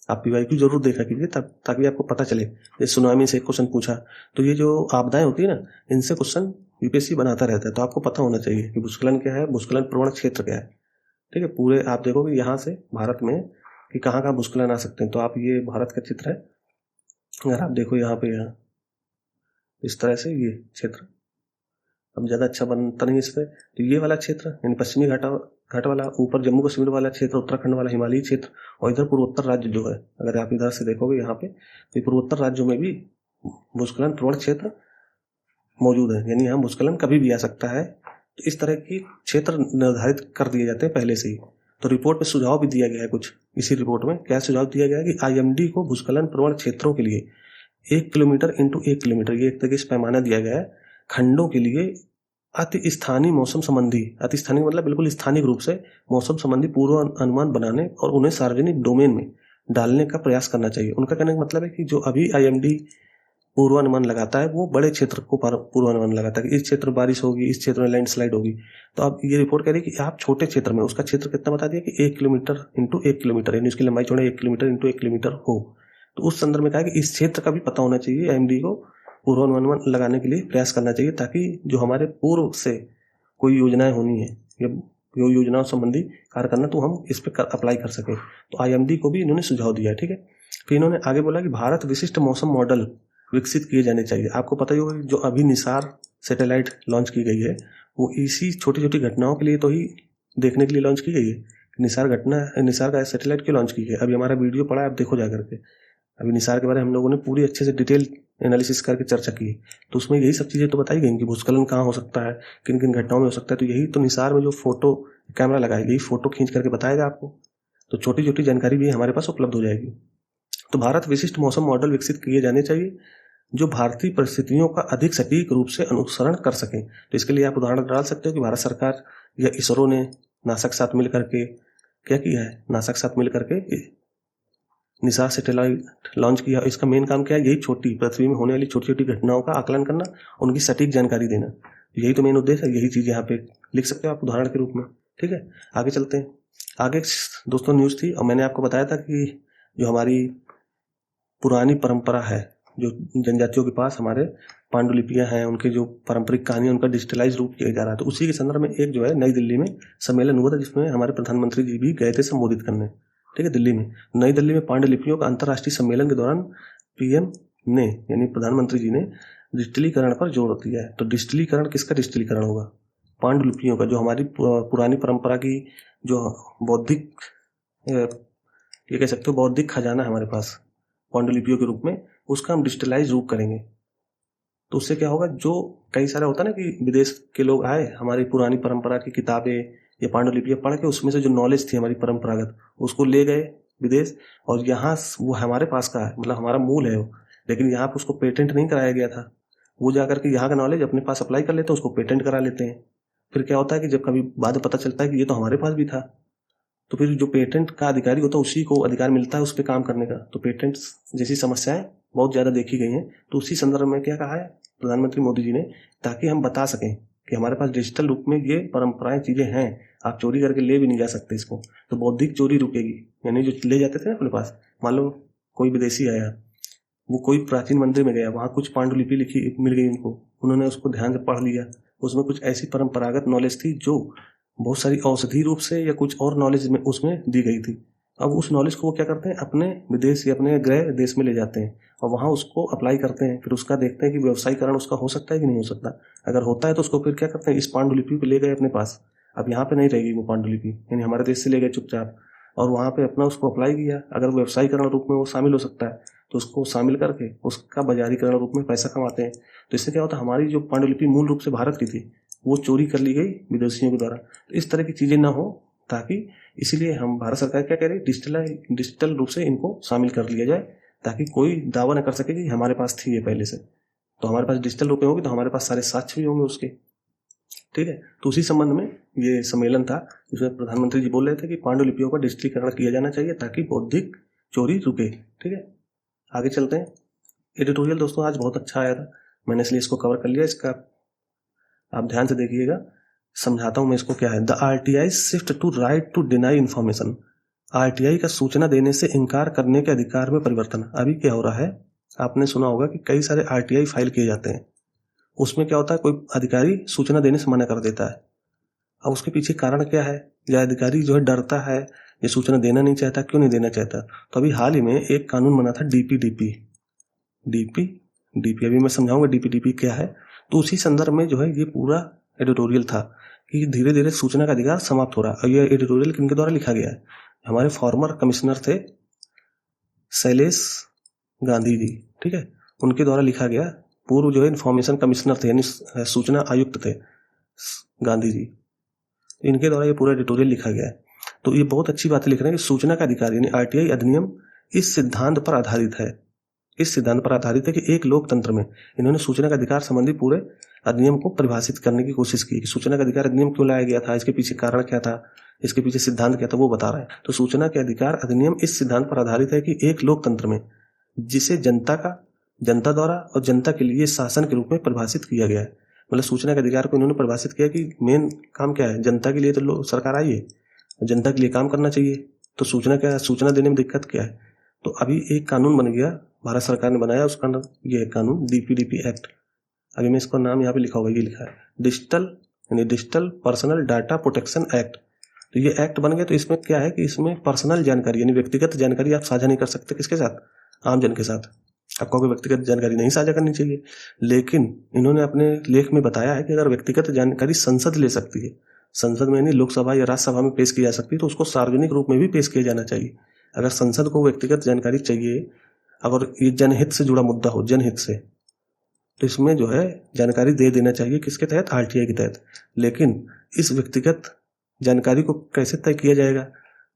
आप PYQ जरूर देखा कीजिए ताकि आपको पता चले। जैसे सुनामी से एक क्वेश्चन पूछा, तो ये जो आपदाएं होती है ना, इनसे क्वेश्चन यूपीएससी बनाता रहता है। तो आपको पता होना चाहिए कि भूस्खलन क्या है, भूस्खलन प्रवण क्षेत्र क्या है। ठीक है, पूरे आप देखोगे यहाँ से भारत में कि कहाँ कहाँ भूस्खलन आ सकते हैं। तो आप ये भारत का चित्र है, अगर आप देखो यहाँ पे, यहाँ इस तरह से ये क्षेत्र, अब ज़्यादा अच्छा बनता नहीं इस पर। तो ये वाला क्षेत्र यानी पश्चिमी घाट वाला, ऊपर जम्मू कश्मीर वाला क्षेत्र, उत्तराखंड वाला हिमालयी क्षेत्र, और इधर पूर्वोत्तर राज्य जो है, अगर आप इधर से देखोगे यहाँ पे, तो पूर्वोत्तर राज्यों में भी भूस्खलन प्रवण क्षेत्र मौजूद है, यानी यहाँ भूस्खलन कभी भी आ सकता है। तो इस तरह की क्षेत्र निर्धारित कर दिए जाते हैं पहले से ही। तो रिपोर्ट में सुझाव भी दिया गया है कुछ। इसी रिपोर्ट में क्या सुझाव दिया गया है कि IMD को भूस्खलन प्रवण क्षेत्रों के लिए 1 किलोमीटर इंटू 1 किलोमीटर, ये एक तरह से पैमाना दिया गया है, खंडों के लिए अति स्थानीय मौसम संबंधी, अति स्थानीय मतलब बिल्कुल स्थानिक रूप से मौसम संबंधी पूर्व अनुमान बनाने और उन्हें सार्वजनिक डोमेन में डालने का प्रयास करना चाहिए। उनका कहने का मतलब है कि जो अभी IMD पूर्वानुमान लगाता है वो बड़े क्षेत्र को पूर्वानुमान लगाता है कि इस क्षेत्र में बारिश होगी, इस क्षेत्र में लैंडस्लाइड होगी। तो अब ये रिपोर्ट कह रही है कि आप छोटे क्षेत्र में, उसका क्षेत्र कितना बता दिया कि 1 किलोमीटर इंटू 1 किलोमीटर, यानी उसकी लंबाई चौड़ाई 1 किलोमीटर इंटू 1 किलोमीटर हो। तो उस संदर्भ में कहा कि इस क्षेत्र का भी पता होना चाहिए, IMD को पूर्वानुमान लगाने के लिए प्रयास करना चाहिए, ताकि जो हमारे पूर्व से कोई योजनाएं होनी है या जो योजनाओं संबंधी कार्य करना, तो हम इस पर अप्लाई कर सकें। तो IMD को भी इन्होंने सुझाव दिया है। ठीक है, फिर इन्होंने आगे बोला कि भारत विशिष्ट मौसम मॉडल विकसित किए जाने चाहिए। आपको पता ही होगा जो अभी निसार सैटेलाइट लॉन्च की गई है, वो इसी छोटी छोटी घटनाओं के लिए तो ही देखने के लिए लॉन्च की गई है। निसार का सैटेलाइट क्यों लॉन्च की गई, अभी हमारा वीडियो पड़ा है, आप देखो जाकर के। अभी निसार के बारे में हम लोगों ने पूरी अच्छे से डिटेल एनालिसिस करके चर्चा की, तो उसमें यही सब चीज़ें तो बताई गई कि भूस्खलन कहाँ हो सकता है, किन किन घटनाओं में हो सकता है। तो यही तो निसार में जो फोटो कैमरा लगाएगा, यही फोटो खींच करके बताएगा आपको। तो छोटी छोटी जानकारी भी हमारे पास उपलब्ध हो जाएगी। तो भारत विशिष्ट मौसम मॉडल विकसित किए जाने चाहिए जो भारतीय परिस्थितियों का अधिक सटीक रूप से अनुसरण कर सकें। तो इसके लिए आप उदाहरण डाल सकते हो कि भारत सरकार या इसरो ने नासा के साथ मिल करके क्या किया है, नासा के साथ मिल करके निसार सैटेलाइट लॉन्च किया। इसका मेन काम क्या है, यही छोटी पृथ्वी में होने वाली छोटी छोटी घटनाओं का आकलन करना, उनकी सटीक जानकारी देना, यही तो मेन उद्देश्य है। यही चीज़ यहाँ पे लिख सकते हो आप उदाहरण के रूप में। ठीक है, आगे चलते हैं। आगे दोस्तों न्यूज़ थी, और मैंने आपको बताया था कि जो हमारी पुरानी परंपरा है, जो जनजातियों के पास हमारे पांडुलिपियां हैं, उनके जो पारंपरिक कहानियां, उनका डिजिटलाइज रूप किया जा रहा है। तो उसी के संदर्भ में एक जो है नई दिल्ली में सम्मेलन हुआ था, जिसमें हमारे प्रधानमंत्री जी भी गए थे संबोधित करने। ठीक है, दिल्ली में, नई दिल्ली में पांडुलिपियों का अंतर्राष्ट्रीय सम्मेलन के दौरान PM ने, यानी प्रधानमंत्री जी ने डिजिटलीकरण पर जोर दिया है। तो डिजिटलीकरण किसका डिजिटलीकरण होगा, पांडुलिपियों का, जो हमारी पुरानी परंपरा की जो बौद्धिक, ये कह सकते हो बौद्धिक खजाना है हमारे पास पांडुलिपियों के रूप में, उसका हम डिजिटलाइज रूप करेंगे। तो उससे क्या होगा, जो कई सारे होता है ना कि विदेश के लोग आए, हमारी पुरानी परंपरा की किताबें या पांडुलिपियां पढ़ के उसमें से जो नॉलेज थी हमारी परंपरागत, उसको ले गए विदेश, और यहाँ वो हमारे पास का है, मतलब हमारा मूल है वो, लेकिन यहाँ पर उसको पेटेंट नहीं कराया गया था। वो जा करके यहाँ का नॉलेज अपने पास अप्लाई कर लेते हैं, उसको पेटेंट करा लेते हैं। फिर क्या होता है कि जब कभी बाद में पता चलता है कि ये तो हमारे पास भी था, तो फिर जो पेटेंट का अधिकारी होता है उसी को अधिकार मिलता है उस पर काम करने का। तो पेटेंट जैसी समस्याएं बहुत ज़्यादा देखी गई हैं। तो उसी संदर्भ में क्या कहा है प्रधानमंत्री मोदी जी ने, ताकि हम बता सकें कि हमारे पास डिजिटल रूप में ये परंपराएं चीज़ें हैं, आप चोरी करके ले भी नहीं जा सकते इसको। तो बौद्धिक चोरी रुकेगी, यानी जो ले जाते थे ना अपने पास, मान लो कोई विदेशी आया, वो कोई प्राचीन मंदिर में गया, वहाँ कुछ पांडुलिपि लिखी मिल गई उनको, उन्होंने उसको ध्यान से पढ़ लिया, उसमें कुछ ऐसी परंपरागत नॉलेज थी जो बहुत सारी औषधि रूप से या कुछ और नॉलेज में उसमें दी गई थी। अब उस नॉलेज को वो क्या करते हैं, अपने विदेश या अपने गृह देश में ले जाते हैं और वहाँ उसको अप्लाई करते हैं। फिर उसका देखते हैं कि व्यवसायीकरण उसका हो सकता है कि नहीं हो सकता। अगर होता है तो उसको फिर क्या करते हैं, इस पांडुलिपि को ले गए अपने पास, अब यहाँ पे नहीं रहेगी वो पांडुलिपि, यानी हमारे देश से ले गए चुपचाप, और वहाँ पे अपना उसको अप्लाई किया। अगर व्यवसायीकरण रूप में वो शामिल हो सकता है तो उसको शामिल करके उसका बाजारीकरण रूप में पैसा कमाते हैं। तो इससे क्या होता है, हमारी जो पांडुलिपि मूल रूप से भारत की थी वो चोरी कर ली गई विदेशियों के द्वारा। तो इस तरह की चीज़ें ना हो, ताकि इसीलिए हम भारत सरकार क्या कह रही है, डिजिटल रूप से इनको शामिल कर लिया जाए, ताकि कोई दावा न कर सके कि हमारे पास थी ये पहले से। तो हमारे पास डिजिटल रूप में होगी तो हमारे पास सारे साक्ष्य भी होंगे उसके। ठीक है, तो उसी संबंध में ये सम्मेलन था जिसमें प्रधानमंत्री जी बोल रहे थे कि पांडुलिपियों का डिजिटलीकरण किया जाना चाहिए ताकि बौद्धिक चोरी रुके। ठीक है, आगे चलते हैं। एडिटोरियल दोस्तों आज बहुत अच्छा आया था, मैंने इसलिए इसको कवर कर लिया। इसका आप ध्यान से देखिएगा, समझाता हूं मैं इसको क्या है। The RTI shift to right to deny information, RTI का सूचना देने से इनकार करने के अधिकार में परिवर्तन। अभी क्या हो रहा है, आपने सुना होगा कि कई सारे आरटीआई फाइल किए जाते हैं, उसमें क्या होता है, कोई अधिकारी सूचना देने से मना कर देता है। अब उसके पीछे कारण क्या है, या अधिकारी जो है डरता है, ये सूचना देना नहीं चाहता, क्यों नहीं देना चाहता। तो अभी हाल ही में एक कानून बना था डीपीडीपी, डीपी अभी मैं समझाऊंगा डीपीडीपी क्या है। तो उसी संदर्भ में जो है ये पूरा एडिटोरियल था कि धीरे धीरे सूचना का अधिकार समाप्त हो रहा है। और ये एडिटोरियल किनके द्वारा लिखा गया है, हमारे फॉर्मर कमिश्नर थे शैलेश गांधी जी, ठीक है, उनके द्वारा लिखा गया। पूर्व जो है इन्फॉर्मेशन कमिश्नर थे, यानी सूचना आयुक्त थे गांधी जी, इनके द्वारा ये पूरा एडिटोरियल लिखा गया है। तो ये बहुत अच्छी बात लिख रहे हैं कि सूचना का अधिकार यानी आरटीआई अधिनियम इस सिद्धांत पर आधारित है, इस सिद्धांत पर आधारित है कि एक लोकतंत्र में इन्होंने सूचना का अधिकार संबंधी पूरे अधिनियम को परिभाषित करने की कोशिश की कि सूचना का अधिकार अधिनियम क्यों लाया गया था, इसके पीछे कारण क्या था, इसके पीछे सिद्धांत क्या था, वो बता रहे हैं। तो सूचना के अधिकार अधिनियम इस सिद्धांत पर आधारित है कि एक लोकतंत्र में जिसे जनता द्वारा और जनता के लिए शासन के रूप में परिभाषित किया गया है। मतलब सूचना के अधिकार को इन्होंने परिभाषित किया कि मेन काम क्या है, जनता के लिए तो सरकार आई है, जनता के लिए काम करना चाहिए। तो सूचना देने में दिक्कत क्या है। तो अभी एक कानून बन गया, भारत सरकार ने बनाया, उसका नाम ये कानून डीपीडीपी एक्ट। अभी मैं इसका नाम यहाँ पे लिखा होगा, ये लिखा है digital personal data protection act. तो ये एक्ट बन गया। तो इसमें क्या है कि इसमें पर्सनल जानकारी यानी व्यक्तिगत जानकारी आप साझा नहीं कर सकते, किसके साथ, आम जन के साथ। आपको कोई व्यक्तिगत जानकारी नहीं साझा करनी चाहिए, लेकिन इन्होंने अपने लेख में बताया है कि अगर व्यक्तिगत जानकारी संसद ले सकती है, संसद में यानी लोकसभा या राज्यसभा में पेश की जा सकती है, तो उसको सार्वजनिक रूप में भी पेश किया जाना चाहिए। अगर संसद को व्यक्तिगत जानकारी चाहिए, अगर ये जनहित से जुड़ा मुद्दा हो, जनहित से, तो इसमें जो है जानकारी दे देना चाहिए, किसके तहत, आरटीआई के तहत। लेकिन इस व्यक्तिगत जानकारी को कैसे तय किया जाएगा,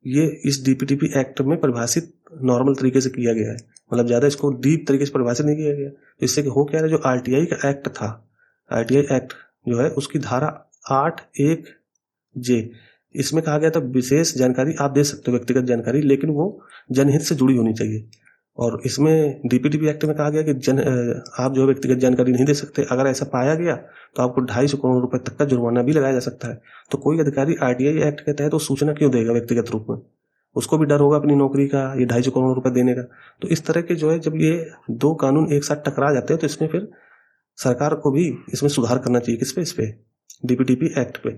ये इस डीपीडीपी एक्ट में परिभाषित नॉर्मल तरीके से किया गया है, मतलब ज़्यादा इसको डीप तरीके से परिभाषित नहीं किया गया। इससे हो क्या है, जो आरटीआई का एक्ट था, आरटीआई एक्ट जो है उसकी धारा 8(1)(j), इसमें कहा गया था विशेष जानकारी आप दे सकते हो, व्यक्तिगत जानकारी, लेकिन वो जनहित से जुड़ी होनी चाहिए। और इसमें डीपीडीपी एक्ट में कहा गया कि आप जो है व्यक्तिगत जानकारी नहीं दे सकते। अगर ऐसा पाया गया तो आपको 250 करोड़ रुपए तक का जुर्माना भी लगाया जा सकता है। तो कोई अधिकारी आरटीआई एक्ट के तहत तो सूचना क्यों देगा व्यक्तिगत रूप में, उसको भी डर होगा अपनी नौकरी का, ये 250 करोड़ रुपए देने का। तो इस तरह के जो है, जब ये दो कानून एक साथ टकरा जाते हैं, तो इसमें फिर सरकार को भी इसमें सुधार करना चाहिए। किस पे, इस पे डीपीडीपी एक्ट पे।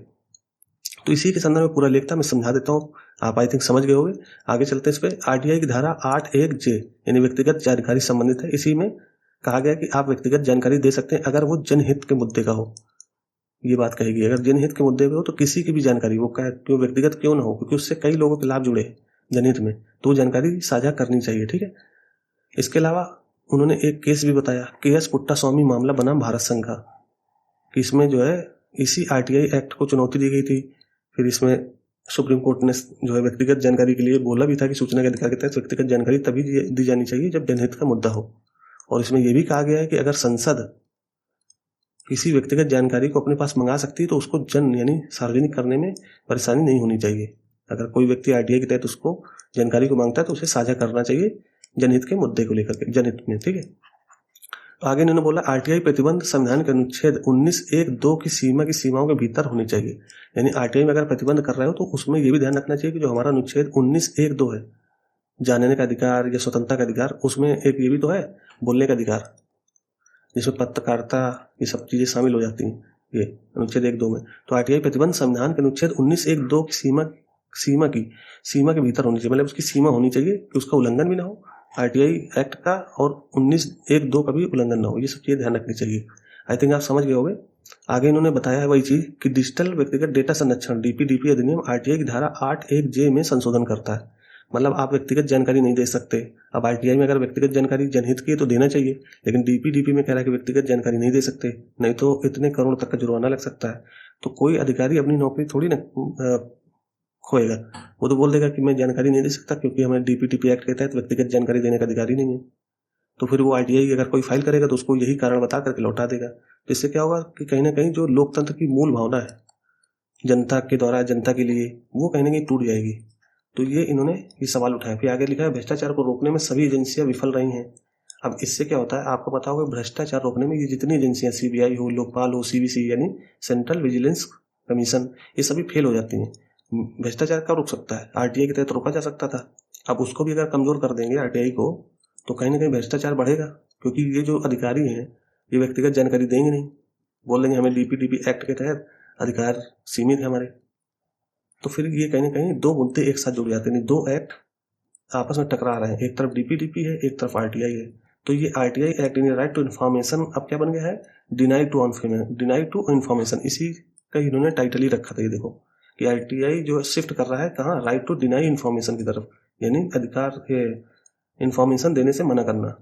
तो इसी के संदर्भ में पूरा लेख था, मैं समझा देता हूँ, आप आई थिंक समझ गए होंगे। आगे चलते हैं इस पे। आरटीआई की धारा 8(1)(j यानी व्यक्तिगत जानकारी संबंधित है। इसी में कहा गया कि आप व्यक्तिगत जानकारी दे सकते हैं अगर वो जनहित के मुद्दे का हो। ये बात कहेगी, अगर जनहित के मुद्दे पे हो तो किसी की भी जानकारी, वो क्यों व्यक्तिगत क्यों ना हो, क्योंकि उससे कई लोगों के लाभ जुड़े हैं जनहित में, तो जानकारी साझा करनी चाहिए, ठीक है। इसके अलावा उन्होंने एक केस भी बताया, केएस पुट्टास्वामी मामला बना भारत संघ का, कि इसमें जो है इसी आरटीआई एक्ट को चुनौती दी गई थी। फिर इसमें सुप्रीम कोर्ट ने जो है व्यक्तिगत जानकारी के लिए बोला भी था कि सूचना के अधिकार के तहत व्यक्तिगत जानकारी तभी दी जानी चाहिए जब जनहित का मुद्दा हो। और इसमें यह भी कहा गया है कि अगर संसद किसी व्यक्तिगत जानकारी को अपने पास मंगा सकती है तो उसको यानी सार्वजनिक करने में परेशानी नहीं होनी चाहिए। अगर कोई व्यक्ति आरटीआई के तहत उसको जानकारी को मांगता है तो उसे साझा करना चाहिए जनहित के मुद्दे को लेकर के, जनहित में, ठीक है। आगे इन्होंने बोला आरटीआई प्रतिबंध संविधान के अनुच्छेद 19(1)(2) की सीमाओं के भीतर होनी चाहिए। यानी आरटीआई में अगर प्रतिबंध कर रहे हो तो उसमें यह भी ध्यान रखना चाहिए कि जो हमारा अनुच्छेद 19(1)(2) है, जानने का अधिकार या स्वतंत्रता का अधिकार, उसमें एक ये भी तो है बोलने का अधिकार, जिसमें पत्रकारिता ये सब चीजें शामिल हो जाती हैं, ये अनुच्छेद 1(2) में। तो आरटीआई प्रतिबंध संविधान के अनुच्छेद 19(1)(2) की सीमा के भीतर होनी चाहिए, मतलब उसकी सीमा होनी चाहिए कि उसका उल्लंघन भी ना हो, आरटीआई एक्ट का, और 19(1)(2) का भी उल्लंघन ना हो। ये सब चीजें ध्यान रखनी चाहिए। आई थिंक आप समझ गए होंगे। आगे इन्होंने बताया है वही चीज कि डिजिटल व्यक्तिगत डेटा संरक्षण डीपीडीपी अधिनियम आरटीआई की धारा 8(1)(j) में संशोधन करता है। मतलब आप व्यक्तिगत जानकारी नहीं दे सकते। अब आरटीआई में अगर व्यक्तिगत जानकारी जनहित की है तो देना चाहिए, लेकिन डीपीडीपी में कह रहा है कि व्यक्तिगत जानकारी नहीं दे सकते, नहीं तो इतने करोड़ तक का जुर्माना लग सकता है। तो कोई अधिकारी अपनी नौकरी थोड़ी ना खोएगा, वो तो बोल देगा कि मैं जानकारी नहीं दे सकता क्योंकि हमें डीपीडीपी एक्ट के तहत व्यक्तिगत जानकारी देने का अधिकार ही नहीं है। तो फिर वो आरटीआई अगर कोई फाइल करेगा तो उसको यही कारण बता करके लौटा देगा। तो इससे क्या होगा कि कहीं ना कहीं जो लोकतंत्र की मूल भावना है, जनता के द्वारा जनता के लिए, वो कहीं ना कहीं टूट जाएगी। तो ये इन्होंने ये सवाल उठाया। फिर आगे लिखा है भ्रष्टाचार को रोकने में सभी एजेंसियां विफल रही हैं। अब इससे क्या होता है आपको पता होगा, भ्रष्टाचार रोकने में ये जितनी एजेंसियां, सीबीआई हो, लोकपाल हो, सीवीसी यानी सेंट्रल विजिलेंस कमीशन, ये सभी फेल हो जाती हैं। भ्रष्टाचार कब रुक सकता है? आरटीआई के तहत रोका जा सकता था। अब उसको भी अगर कमज़ोर कर देंगे आरटीआई को, तो कहीं ना कहीं भ्रष्टाचार बढ़ेगा, क्योंकि ये जो अधिकारी हैं ये व्यक्तिगत जानकारी देंगे नहीं, बोल देंगे हमें डीपीडीपी एक्ट के तहत अधिकार सीमित है हमारे। तो फिर ये कहीं ना कहीं दो मुद्दे एक साथ जुड़ जाते हैं, दो एक्ट आपस में टकरा रहे हैं, एक तरफ डीपीडीपी है, एक तरफ आरटीआई है। तो ये RTI act in right to information अब क्या बन गया है? Deny to information. इसी का इन्होंने टाइटल ही रखा था। ये देखो कि आरटीआई जो शिफ्ट कर रहा है कहाँ? राइट टू डिनाई इन्फॉर्मेशन की तरफ, यानी अधिकार इन्फॉर्मेशन देने से मना करना।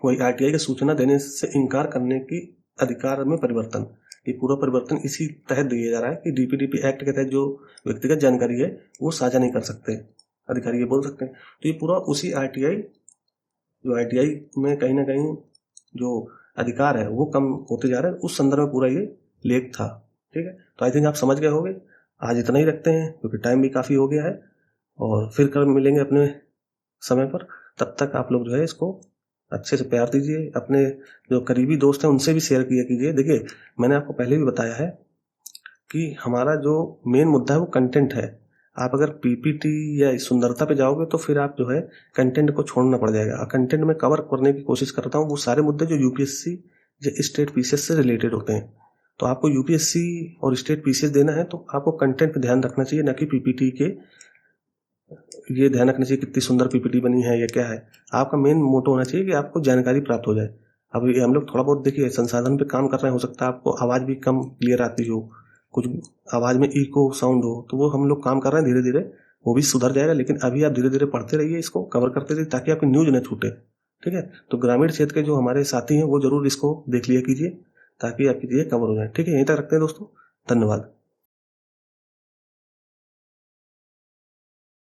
वही आरटीआई के सूचना देने से इनकार करने की अधिकार में परिवर्तन। ये पूरा परिवर्तन इसी तहत दिया जा रहा है कि डीपीडीपी एक्ट के तहत जो व्यक्तिगत जानकारी है वो साझा नहीं कर सकते अधिकारी, ये बोल सकते हैं। तो ये पूरा उसी आरटीआई में कहीं ना कहीं जो अधिकार है वो कम होते जा रहे हैं, उस संदर्भ में पूरा ये लेख था। ठीक है, तो आई थिंक आप समझ गए होंगे। आज इतना ही रखते हैं क्योंकि टाइम भी काफ़ी हो गया है, और फिर कल मिलेंगे अपने समय पर। तब तक आप लोग जो है इसको अच्छे से प्यार दीजिए, अपने जो करीबी दोस्त हैं उनसे भी शेयर किया कीजिए। देखिए, मैंने आपको पहले भी बताया है कि हमारा जो मेन मुद्दा है वो कंटेंट है। आप अगर पीपीटी या सुंदरता पे जाओगे तो फिर आप जो है कंटेंट को छोड़ना पड़ जाएगा। कंटेंट में कवर करने की कोशिश करता हूँ वो सारे मुद्दे जो यूपीएससी या स्टेट पीसीएस से रिलेटेड होते हैं। तो आपको यूपीएससी और स्टेट पीसीएस देना है तो आपको कंटेंट पे ध्यान रखना चाहिए, ना कि पीपीटी के ये ध्यान रखना चाहिए कितनी सुंदर पीपीटी बनी है या क्या है। आपका मेन मोटो होना चाहिए कि आपको जानकारी प्राप्त हो जाए। अब ये हम लोग थोड़ा बहुत देखिए संसाधन पे काम कर रहे हैं, हो सकता है आपको आवाज़ भी कम क्लियर आती हो, कुछ आवाज़ में इको साउंड हो, तो वो हम लोग काम कर रहे हैं, धीरे धीरे वो भी सुधर जाएगा। लेकिन अभी आप धीरे धीरे पढ़ते रहिए, इसको कवर करते रहिए ताकि आपकी न्यूज़ न छूटे। ठीक है, तो ग्रामीण क्षेत्र के जो हमारे साथी हैं वो जरूर इसको देख लिया कीजिए ताकि आपकी चीज़ें कवर हो जाए। ठीक है, यहीं तक रखते हैं दोस्तों, धन्यवाद।